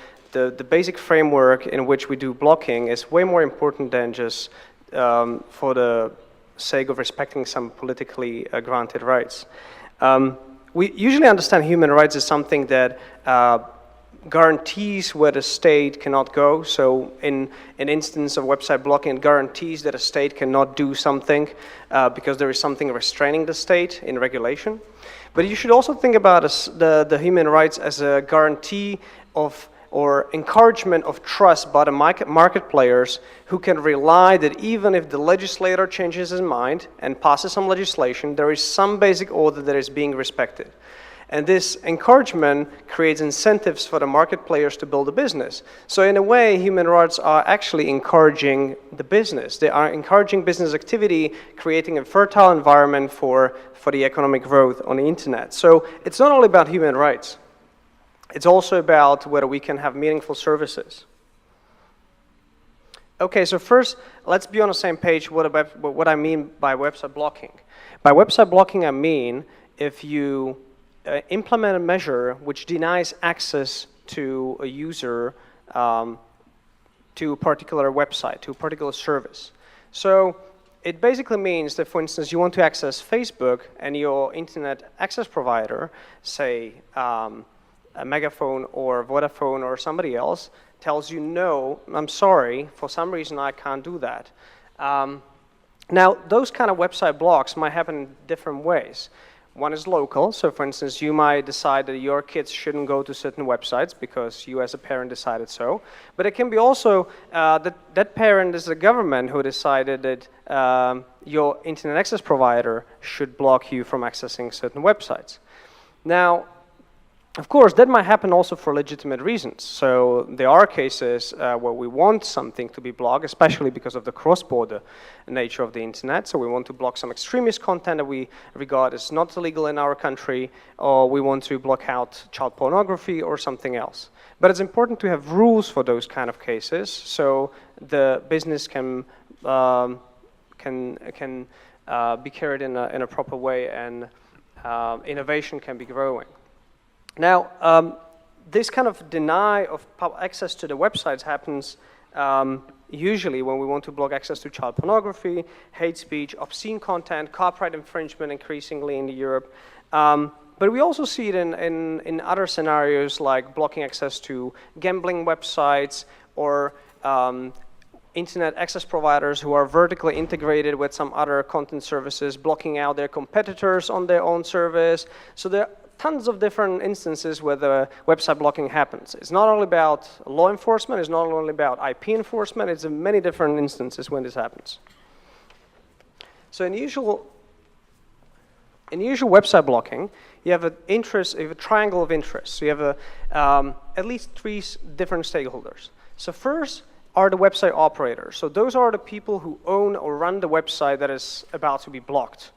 basic framework in which we do blocking is way more important than just for the sake of respecting some politically granted rights. We usually understand human rights as something that guarantees where the state cannot go. So in an instance of website blocking, it guarantees that a state cannot do something because there is something restraining the state in regulation. But you should also think about the human rights as a guarantee of or encouragement of trust by the market players who can rely that even if the legislator changes his mind and passes some legislation, there is some basic order that is being respected. And this encouragement creates incentives for the market players to build a business. So in a way, human rights are actually encouraging the business. They are encouraging business activity, creating a fertile environment for the economic growth on the internet. So it's not only about human rights. It's also about whether we can have meaningful services. Okay, so first, let's be on the same page what I mean by website blocking. By website blocking, I mean if you implement a measure which denies access to a user to a particular website, to a particular service. So it basically means that, for instance, you want to access Facebook and your internet access provider, say a MegaFon or Vodafone or somebody else, tells you, no, I'm sorry, for some reason I can't do that. Now, those kind of website blocks might happen in different ways. One is local, so for instance, you might decide that your kids shouldn't go to certain websites because you as a parent decided so. But it can be also that parent is the government who decided that your internet access provider should block you from accessing certain websites. Now, of course, that might happen also for legitimate reasons. So there are cases where we want something to be blocked, especially because of the cross-border nature of the internet. So we want to block some extremist content that we regard as not illegal in our country, or we want to block out child pornography or something else. But it's important to have rules for those kind of cases, so the business can be carried in a proper way, and innovation can be growing. Now, this kind of deny of access to the websites happens usually when we want to block access to child pornography, hate speech, obscene content, copyright infringement increasingly in Europe. But we also see it in other scenarios like blocking access to gambling websites or internet access providers who are vertically integrated with some other content services, blocking out their competitors on their own service. So there are tons of different instances where the website blocking happens. It's not only about law enforcement, it's not only about IP enforcement, it's in many different instances when this happens. So in usual website blocking, you have a triangle of interest. So you have at least three different stakeholders. So first are the website operators. So those are the people who own or run the website that is about to be blocked.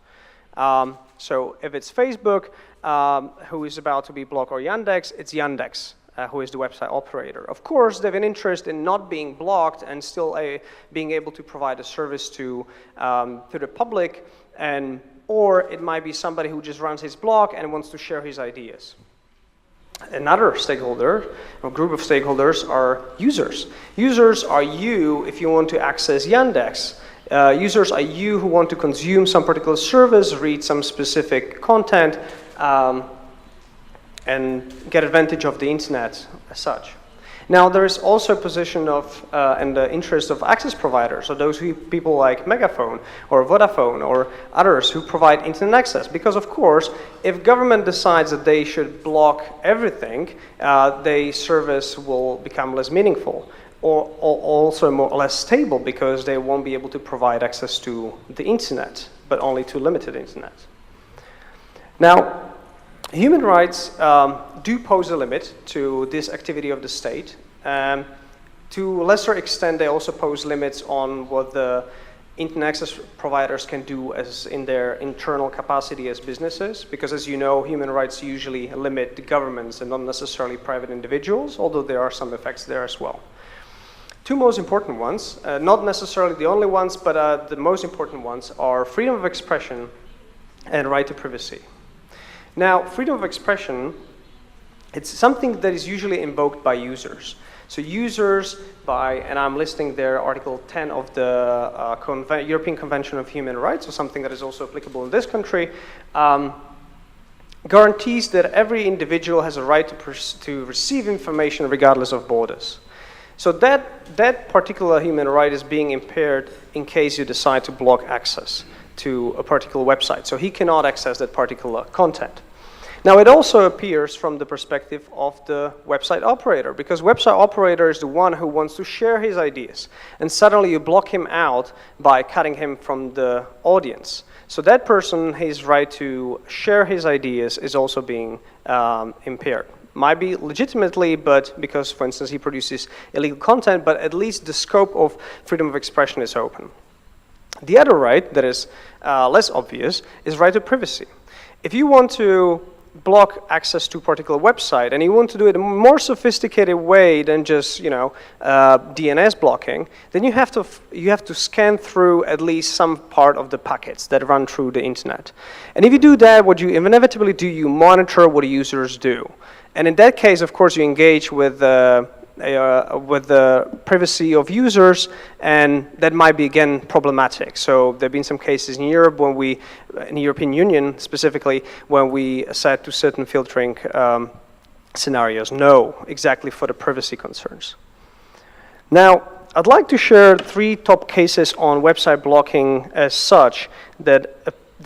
So if it's Facebook who is about to be blocked, or Yandex, it's Yandex who is the website operator. Of course, they have an interest in not being blocked and still being able to provide a service to the public, or it might be somebody who just runs his blog and wants to share his ideas. Another stakeholder, or group of stakeholders, are users. Users are you if you want to access Yandex. Users are you who want to consume some particular service, read some specific content, and get advantage of the internet as such. Now, there is also a position of and the interest of access providers, so those people like MegaFon or Vodafone or others who provide internet access. Because of course, if government decides that they should block everything, their service will become less meaningful, or also more or less stable, because they won't be able to provide access to the internet, but only to limited internet. Now, human rights do pose a limit to this activity of the state. To a lesser extent, they also pose limits on what the internet access providers can do as in their internal capacity as businesses, because as you know, human rights usually limit the governments and not necessarily private individuals, although there are some effects there as well. Two most important ones, not necessarily the only ones, but the most important ones are freedom of expression and right to privacy. Now, freedom of expression, it's something that is usually invoked by users. So users and I'm listing there Article 10 of the European Convention of Human Rights, or something that is also applicable in this country, guarantees that every individual has a right to receive information regardless of borders. So that particular human right is being impaired in case you decide to block access to a particular website. So he cannot access that particular content. Now, it also appears from the perspective of the website operator, because website operator is the one who wants to share his ideas, and suddenly you block him out by cutting him from the audience. So that person, his right to share his ideas is also being impaired. Might be legitimately, but because, for instance, he produces illegal content, but at least the scope of freedom of expression is open. The other right that is less obvious is right to privacy. If you want to block access to a particular website and you want to do it in a more sophisticated way than just DNS blocking, then you have to scan through at least some part of the packets that run through the internet. And if you do that, what you inevitably do, you monitor what users do. And in that case, of course, you engage with the privacy of users, and that might be, again, problematic. So there have been some cases in Europe in the European Union specifically, when we said to certain filtering scenarios, no, exactly for the privacy concerns. Now, I'd like to share 3 top cases on website blocking as such that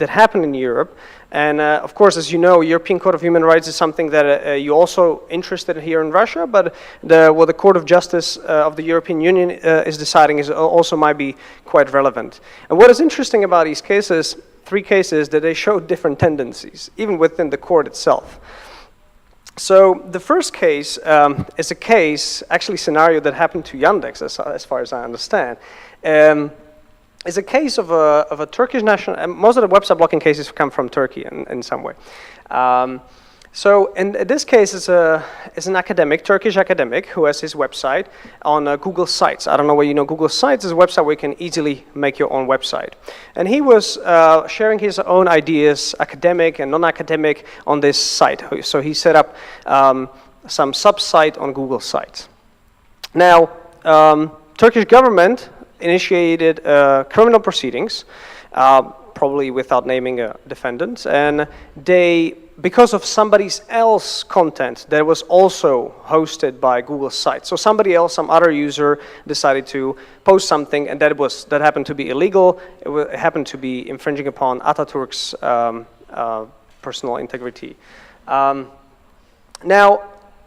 happen in Europe. And of course, as you know, European Court of Human Rights is something that you're also interested in here in Russia, but what the Court of Justice of the European Union is deciding is also might be quite relevant. And what is interesting about these cases, 3 cases, that they show different tendencies, even within the court itself. So the first case is a case, actually scenario that happened to Yandex, as far as I understand. Is a case of a Turkish national, and most of the website blocking cases come from Turkey in some way. So in this case is an academic, Turkish academic, who has his website on Google Sites. I don't know whether you know Google Sites is a website where you can easily make your own website. And he was sharing his own ideas, academic and non-academic, on this site. So he set up some sub-site on Google Sites. Now, Turkish government initiated criminal proceedings, probably without naming a defendant, and because of somebody else's content that was also hosted by Google Sites. So somebody else, some other user, decided to post something, and that happened to be illegal. It happened to be infringing upon Atatürk's personal integrity. Now,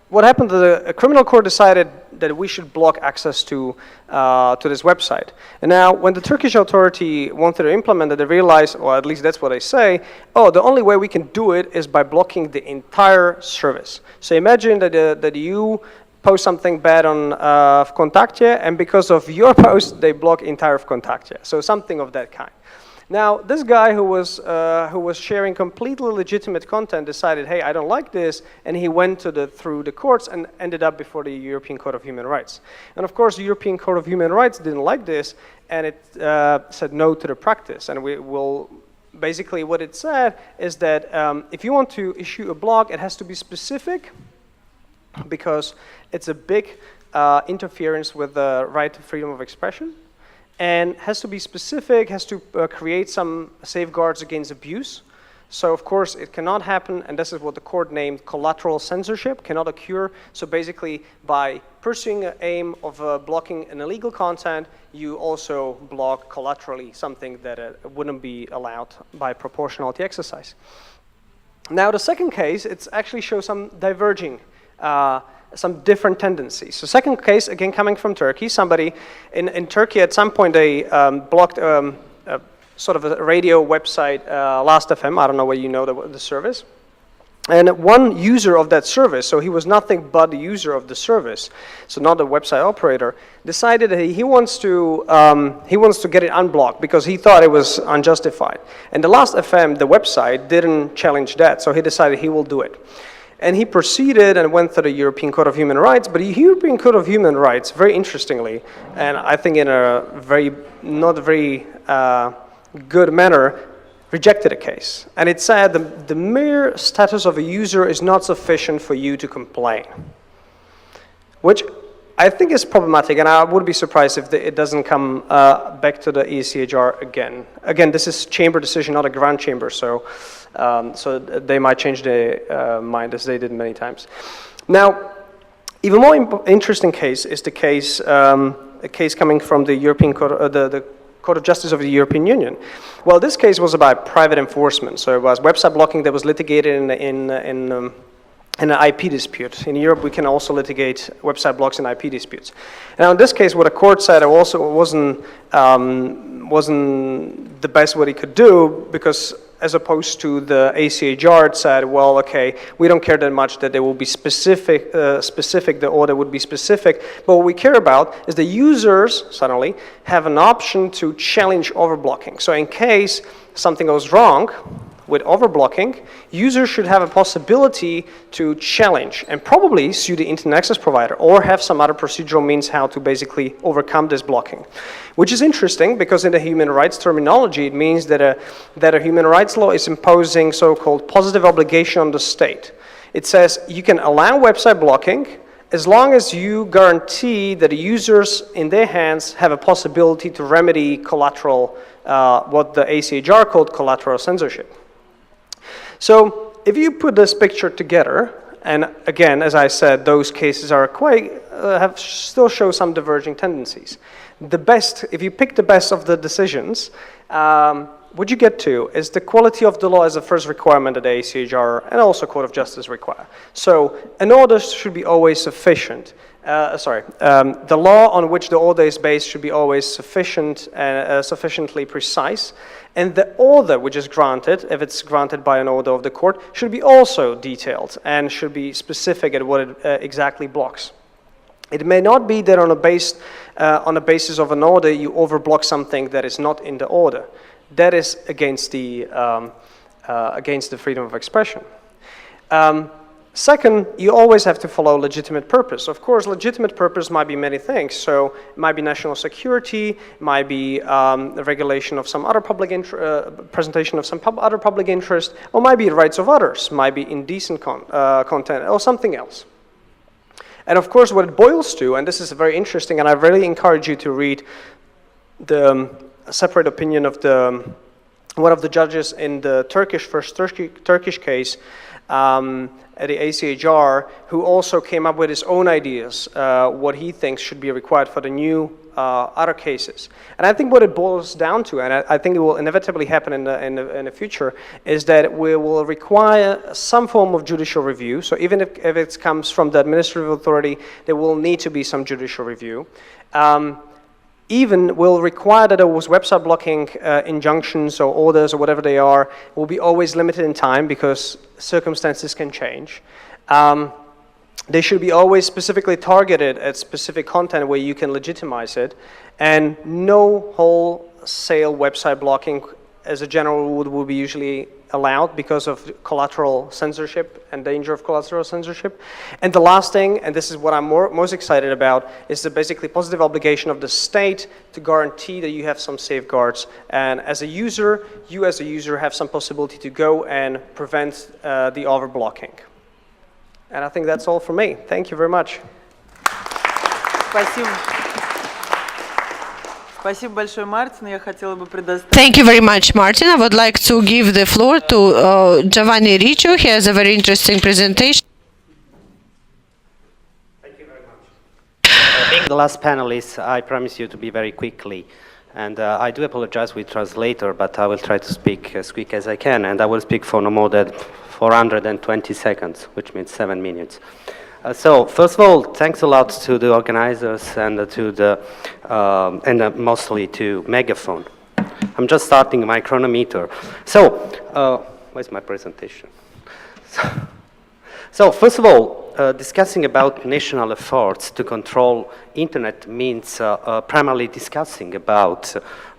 what happened? The criminal court decided that we should block access to this website. And now, when the Turkish authority wanted to implement it, they realized, or at least that's what they say, the only way we can do it is by blocking the entire service. So imagine that you post something bad on Vkontakte, and because of your post, they block entire Vkontakte. So something of that kind. Now, this guy who was sharing completely legitimate content decided, hey, I don't like this, and he went through the courts and ended up before the European Court of Human Rights. And of course, the European Court of Human Rights didn't like this, and it said no to the practice. And basically what it said is that if you want to issue a block, it has to be specific, because it's a big interference with the right to freedom of expression. And has to be specific, has to create some safeguards against abuse. So of course it cannot happen, and this is what the court named collateral censorship, cannot occur. So basically by pursuing an aim of blocking an illegal content, you also block collaterally something that wouldn't be allowed by proportionality exercise. Now the second case, it actually shows some diverging some different tendencies. So second case, again coming from Turkey, somebody in Turkey at some point they blocked sort of a radio website, Last.fm, I don't know whether you know the service. And one user of that service, so he was nothing but the user of the service, so not the website operator, decided that he wants to get it unblocked because he thought it was unjustified. And the Last.fm, the website, didn't challenge that, so he decided he will do it. And he proceeded and went to the European Court of Human Rights, but the European Court of Human Rights, very interestingly, and I think in a not very good manner, rejected the case. And it said the mere status of a user is not sufficient for you to complain, which I think is problematic, and I would be surprised if it doesn't come back to the ECHR again. Again, this is chamber decision, not a grand chamber, so they might change their mind as they did many times. Now, even more interesting case is the case, a case coming from the European Court, the Court of Justice of the European Union. Well, this case was about private enforcement, so it was website blocking that was litigated in an IP dispute. In Europe, we can also litigate website blocks in IP disputes. Now, in this case, what the court said also wasn't the best what he could do, because as opposed to the ACHR, it said, well, okay, we don't care that much that they will be specific, the order would be specific, but what we care about is the users suddenly have an option to challenge overblocking. So in case something goes wrong with overblocking, users should have a possibility to challenge and probably sue the internet access provider or have some other procedural means how to basically overcome this blocking. Which is interesting because in the human rights terminology, it means that a human rights law is imposing so-called positive obligation on the state. It says you can allow website blocking as long as you guarantee that the users in their hands have a possibility to remedy collateral, what the ACHR called collateral censorship. So if you put this picture together, and again, as I said, those cases are quite, still show some diverging tendencies. The best, if you pick the best of the decisions, what you get to is the quality of the law as the first requirement that the ACHR and also Court of Justice require. So an order should be always sufficient. The law on which the order is based should be always sufficient and sufficiently precise. And the order which is granted, if it's granted by an order of the court, should be also detailed and should be specific at what it exactly blocks. It may not be that on a basis of an order you overblock something that is not in the order. That is against the freedom of expression. Second, you always have to follow legitimate purpose. Of course, legitimate purpose might be many things. So it might be national security, it might be the regulation of some other public presentation of some other public interest, or might be the rights of others, might be indecent content, or something else. And of course, what it boils to, and this is very interesting, and I really encourage you to read the separate opinion of one of the judges in the Turkish case, at the ACHR, who also came up with his own ideas, what he thinks should be required for the new other cases. And I think what it boils down to, and I think it will inevitably happen in the future, is that we will require some form of judicial review. So even if it comes from the administrative authority, there will need to be some judicial review. Even will require that those website blocking injunctions or orders or whatever they are will be always limited in time because circumstances can change. They should be always specifically targeted at specific content where you can legitimize it, and no wholesale website blocking as a general rule will be usually allowed because of collateral censorship and danger of collateral censorship. And the last thing, and this is what I'm most excited about, is the basically positive obligation of the state to guarantee that you have some safeguards. And as a user, you as a user have some possibility to go and prevent the overblocking. And I think that's all for me. Thank you very much. Спасибо. Спасибо большое, Мартин. Я хотела бы предоставить... Thank you very much, Martin. I would like to give the floor to Giovanni Riccio. He has a very interesting presentation. Thank you very much. Being the last panelist, I promise you to be very quickly. And I do apologize with translator, but I will try to speak as quick as I can. And I will speak for no more than 420 seconds, which means 7 minutes. So first of all, thanks a lot to the organizers and to the mostly to MegaFon. I'm just starting my chronometer. So where's my presentation? So first of all, discussing about national efforts to control internet means primarily discussing about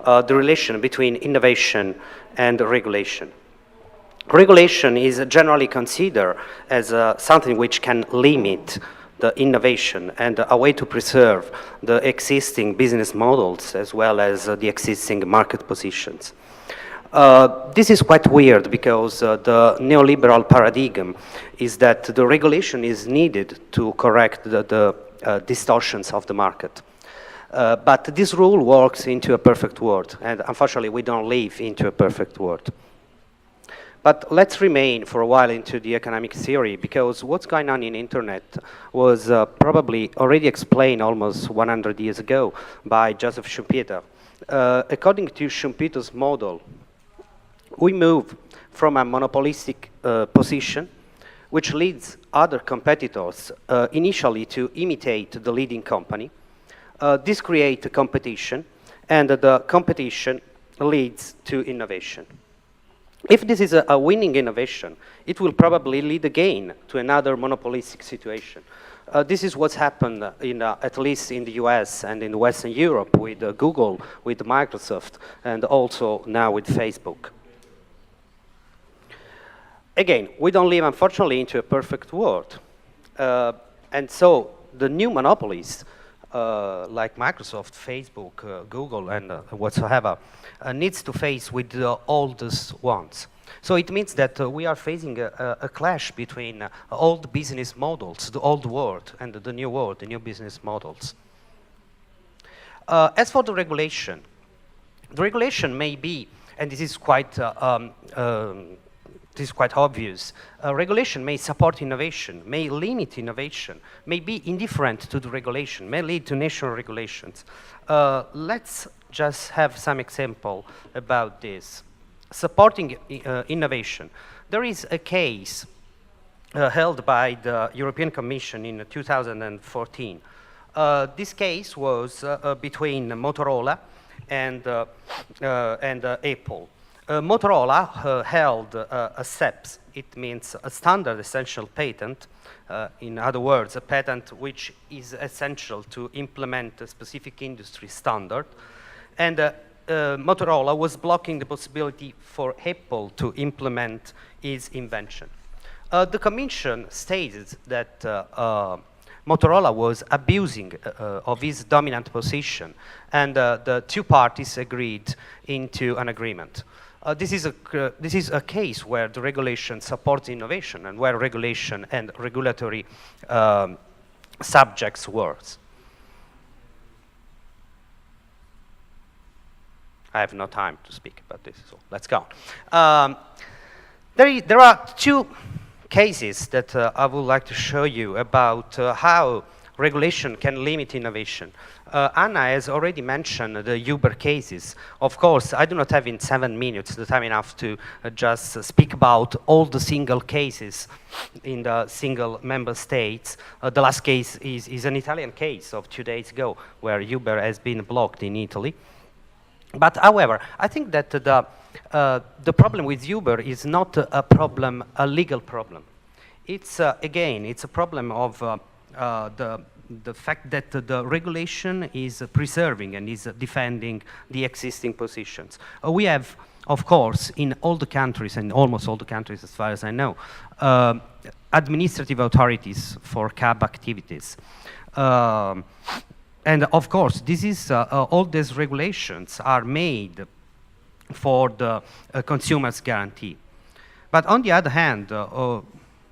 the relation between innovation and regulation. Regulation is generally considered as something which can limit the innovation and a way to preserve the existing business models as well as the existing market positions. This is quite weird because the neoliberal paradigm is that the regulation is needed to correct the distortions of the market. But this rule works into a perfect world, and unfortunately we don't live into a perfect world. But let's remain for a while into the economic theory, because what's going on in internet was probably already explained almost 100 years ago by Joseph Schumpeter. according to Schumpeter's model, we move from a monopolistic position, which leads other competitors initially to imitate the leading company. This creates competition, and the competition leads to innovation. If this is a winning innovation, it will probably lead again to another monopolistic situation. This is what's happened at least in the US and in Western Europe with Google, with Microsoft, and also now with Facebook. Again, we don't live, unfortunately, into a perfect world. And so the new monopolies, like Microsoft, Facebook, Google, and whatsoever, needs to face with the oldest ones. So it means that we are facing a clash between old business models, the old world, and the new world, the new business models. As for the regulation may be, and this is quite obvious. Regulation may support innovation, may limit innovation, may be indifferent to the regulation, may lead to national regulations. Let's just have some example about this. Supporting innovation. There is a case held by the European Commission in 2014. This case was between Motorola and Apple. Motorola held a SEPS. It means a standard essential patent. In other words, a patent which is essential to implement a specific industry standard. And Motorola was blocking the possibility for Apple to implement its invention. The Commission stated that Motorola was abusing of his dominant position, and the two parties agreed into an agreement. This is a case where the regulation supports innovation and where regulation and regulatory subjects works. I have no time to speak about this, so let's go. There are two cases that I would like to show you about how regulation can limit innovation. Anna has already mentioned the Uber cases. Of course, I do not have in 7 minutes the time enough to just speak about all the single cases in the single member states. The last case is an Italian case of 2 days ago where Uber has been blocked in Italy. But however, I think that the problem with Uber is not a legal problem. It's again, it's a problem of the fact that the regulation is preserving and is defending the existing positions. We have, of course, in all the countries, and almost all the countries as far as I know, administrative authorities for cab activities. And of course, this is all these regulations are made for the consumer's guarantee. But on the other hand,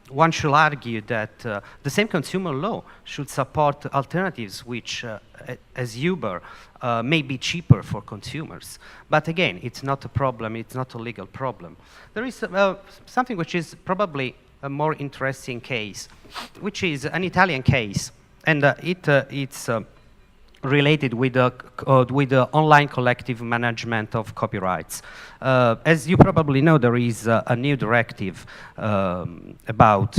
one should argue that the same consumer law should support alternatives which, as Uber, may be cheaper for consumers. But again, it's not a problem, it's not a legal problem. There is something which is probably a more interesting case, which is an Italian case, and it's related with the online collective management of copyrights. As you probably know, there is a new directive about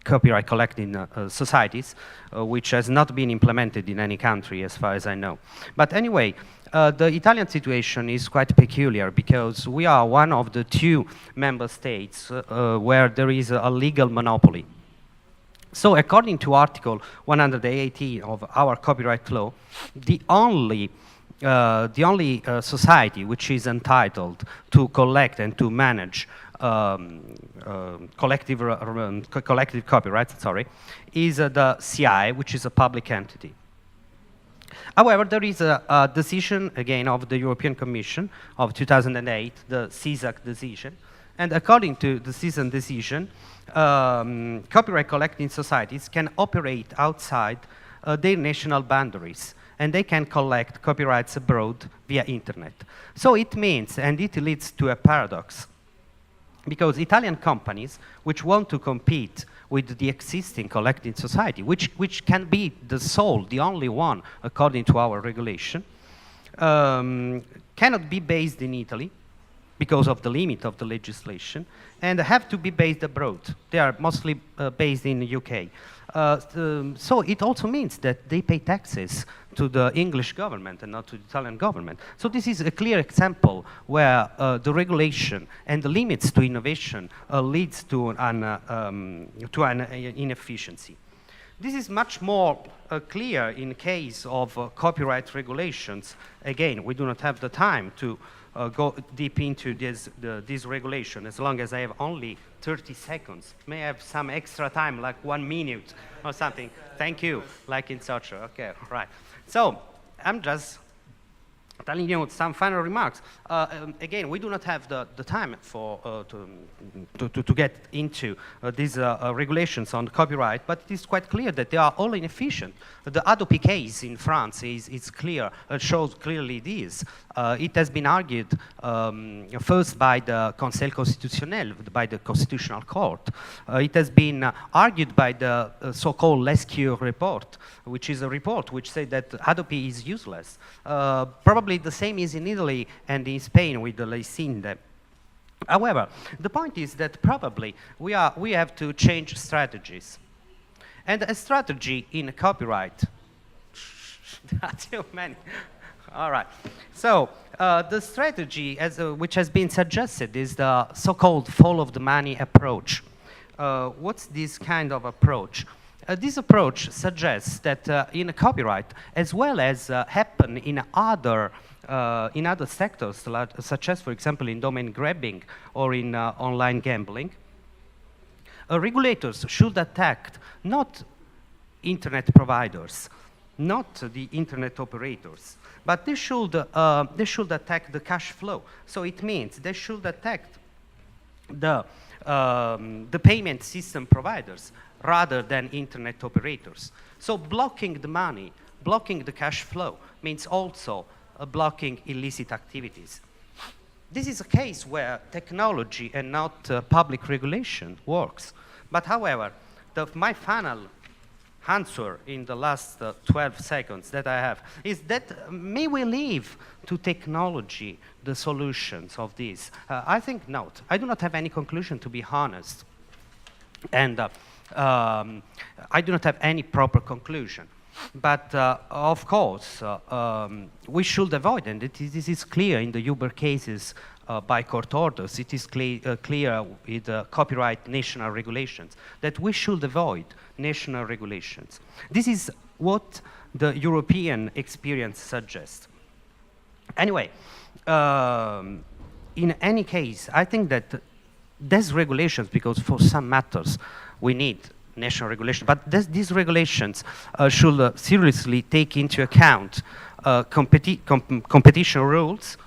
copyright collecting societies, which has not been implemented in any country as far as I know. But anyway, the Italian situation is quite peculiar because we are one of the 2 member states where there is a legal monopoly. So according to Article 118 of our copyright law, the only society which is entitled to collect and to manage collective copyrights, is the CI, which is a public entity. However, there is a decision, again, of the European Commission of 2008, the CISAC decision, and according to the CISAC decision, copyright collecting societies can operate outside their national boundaries, and they can collect copyrights abroad via internet. So it means, and it leads to a paradox, because Italian companies which want to compete with the existing collecting society, which can be the only one according to our regulation, cannot be based in Italy because of the limit of the legislation, and have to be based abroad. They are mostly based in the UK. So it also means that they pay taxes to the English government and not to the Italian government. So this is a clear example where the regulation and the limits to innovation leads to an inefficiency. This is much more clear in case of copyright regulations. Again, we do not have the time to go deep into this regulation, as long as I have only 30 seconds. May I have some extra time, like 1 minute or something? Thank you, like in Sochi. Okay, right. So I'm just telling you some final remarks. Again, we do not have the time for to get into these regulations on copyright, but it is quite clear that they are all inefficient. The Adobe case in France is clear, shows clearly this. It has been argued first by the Conseil Constitutionnel, by the Constitutional Court. It has been argued by the so-called Lescure report, which is a report which said that Adobe is useless. Probably the same is in Italy and in Spain with the Leicinde. However, the point is that probably we have to change strategies. And a strategy in copyright, that's too many. All right. So the strategy which has been suggested is the so-called follow of the money approach. What's this kind of approach? This approach suggests that in a copyright, as well as happen in other sectors, such as, for example, in domain grabbing or in online gambling, regulators should attack not internet providers, not the internet operators, but they should attack the cash flow. So it means they should attack the payment system providers rather than internet operators. So blocking the money, blocking the cash flow means also blocking illicit activities. This is a case where technology and not public regulation works. But however, my final answer in the last 12 seconds that I have is that may we leave to technology the solutions of this? I think not. I do not have any conclusion, to be honest. And I do not have any proper conclusion. But of course, we should avoid, and this is clear in the Uber cases by court orders, it is clear with copyright national regulations, that we should avoid national regulations. This is what the European experience suggests. Anyway, in any case, I think that these regulations, because for some matters we need national regulation, but these regulations should seriously take into account competition rules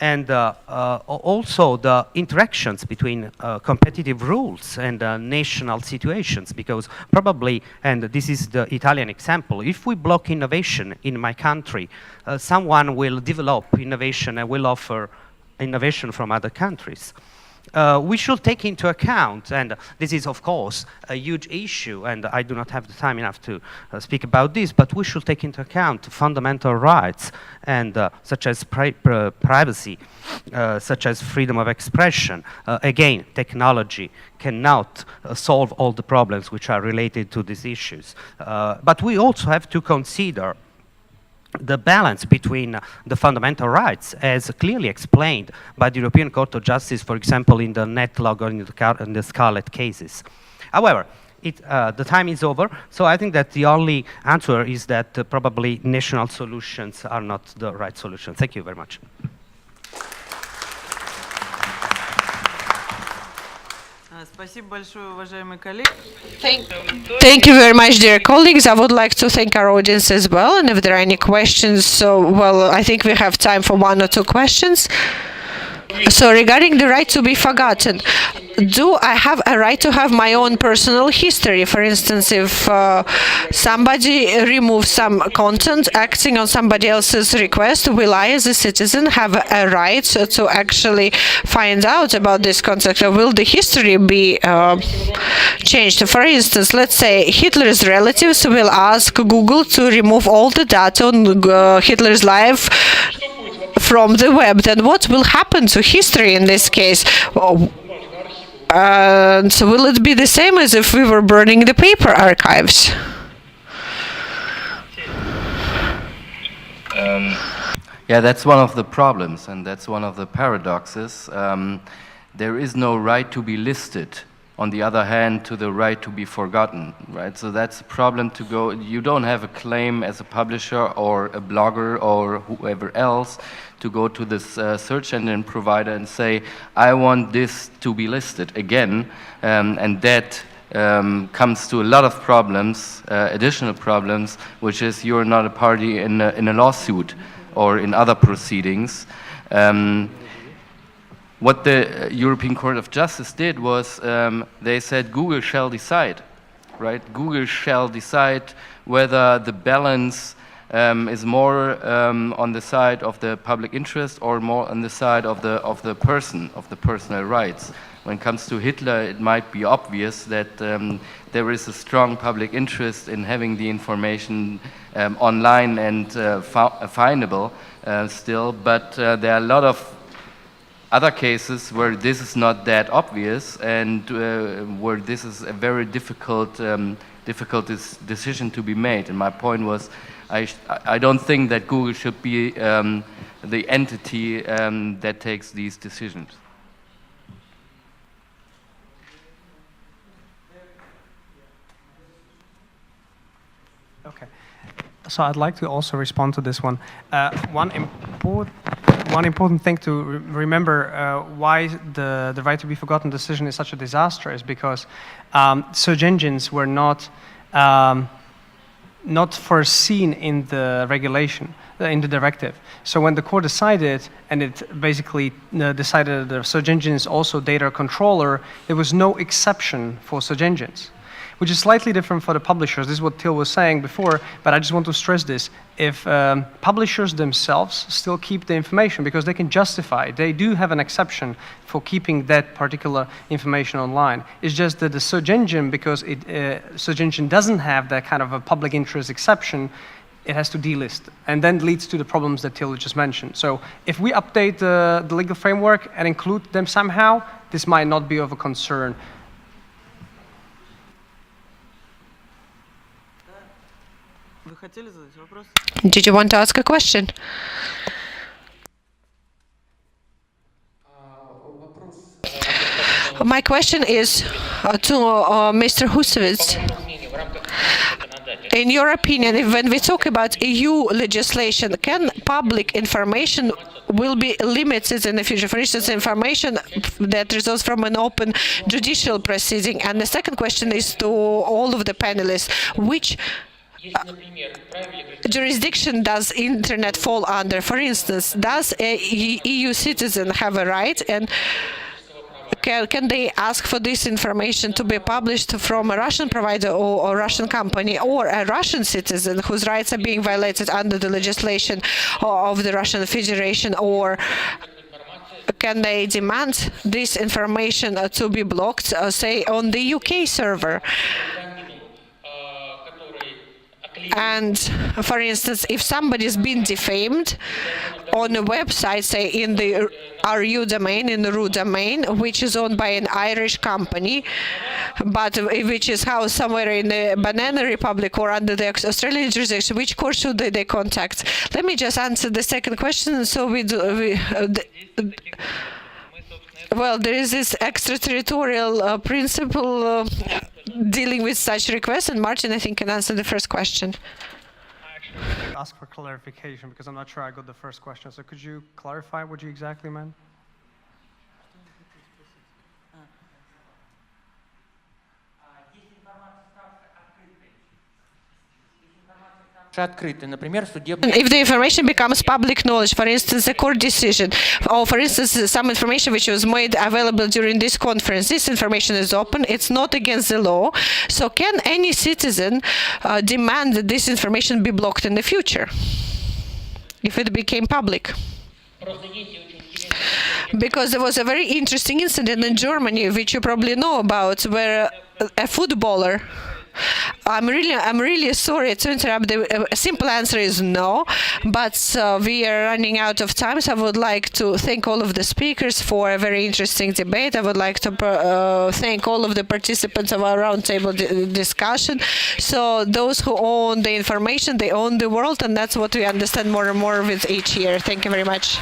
and also the interactions between competitive rules and national situations, because probably, and this is the Italian example, if we block innovation in my country, someone will develop innovation and will offer innovation from other countries. We should take into account, and this is of course a huge issue, and I do not have the time enough to speak about this, but we should take into account fundamental rights, and such as privacy, such as freedom of expression. Again, technology cannot solve all the problems which are related to these issues. But we also have to consider the balance between the fundamental rights, as clearly explained by the European Court of Justice, for example, in the Netlog or in the Scarlet cases. However, the time is over, so I think that the only answer is that probably national solutions are not the right solution. Thank you very much. Спасибо большое, уважаемые коллеги. Thank you very much, dear colleagues. I would like to thank our audience as well. And if there are any questions, I think we have time for 1 or 2 questions. So regarding the right to be forgotten, do I have a right to have my own personal history? For instance, if somebody removes some content acting on somebody else's request, will I as a citizen have a right to actually find out about this content? Or will the history be changed. For instance, let's say Hitler's relatives will ask Google to remove all the data on Hitler's life from the web. Then what will happen to history in this case? So will it be the same as if we were burning the paper archives? Yeah, that's one of the problems, and that's one of the paradoxes. There is no right to be listed. On the other hand, to the right to be forgotten, right? So that's a problem to go. You don't have a claim as a publisher or a blogger or whoever else to go to this search engine provider and say, I want this to be listed again, and that comes to a lot of problems, additional problems, which is you're not a party in a lawsuit or in other proceedings. What the European Court of Justice did was they said Google shall decide, right? Google shall decide whether the balance is more on the side of the public interest or more on the side of the person, of the personal rights. When it comes to Hitler, it might be obvious that there is a strong public interest in having the information online and findable still, but there are a lot of other cases where this is not that obvious and where this is a very difficult decision to be made. And my point was, I don't think that Google should be the entity that takes these decisions. Okay. So I'd like to also respond to this one. One important thing to remember why the right to be forgotten decision is such a disaster is because search engines were not foreseen in the regulation, in the directive. So when the court decided, and it basically decided that the search engine is also data controller, there was no exception for search engines, which is slightly different for the publishers. This is what Till was saying before, but I just want to stress this. If publishers themselves still keep the information because they can justify, they do have an exception for keeping that particular information online. It's just that the search engine, because search engine doesn't have that kind of a public interest exception, it has to delist, and then leads to the problems that Till just mentioned. So if we update the legal framework and include them somehow, this might not be of a concern. Did you want to ask a question? My question is to Mr. Husevitz. In your opinion, when we talk about EU legislation, can public information will be limited in the future? For instance, information that results from an open judicial proceeding. And the second question is to all of the panelists. Which jurisdiction does internet fall under? For instance, does a EU citizen have a right, and can they ask for this information to be published from a Russian provider or a Russian company, or a Russian citizen whose rights are being violated under the legislation of the Russian Federation, or can they demand this information to be blocked, say, on the UK server? And, for instance, if somebody's been defamed on a website, say in the RU domain, in the RU domain, which is owned by an Irish company, but which is housed somewhere in the Banana Republic or under the Australian jurisdiction, which court should they contact? Let me just answer the second question. So well, there is this extraterritorial principle dealing with such requests, and Martin, I think, can answer the first question. I actually ask for clarification because I'm not sure I got the first question. So could you clarify what you exactly meant? If the information becomes public knowledge, for instance, a court decision, or for instance, some information which was made available during this conference, this information is open, it's not against the law. So can any citizen demand that this information be blocked in the future if it became public? Because there was a very interesting incident in Germany, which you probably know about, where a footballer? I'm really sorry to interrupt. The simple answer is no, but we are running out of time. So I would like to thank all of the speakers for a very interesting debate. I would like to thank all of the participants of our roundtable discussion. So those who own the information, they own the world, and that's what we understand more and more with each year. Thank you very much.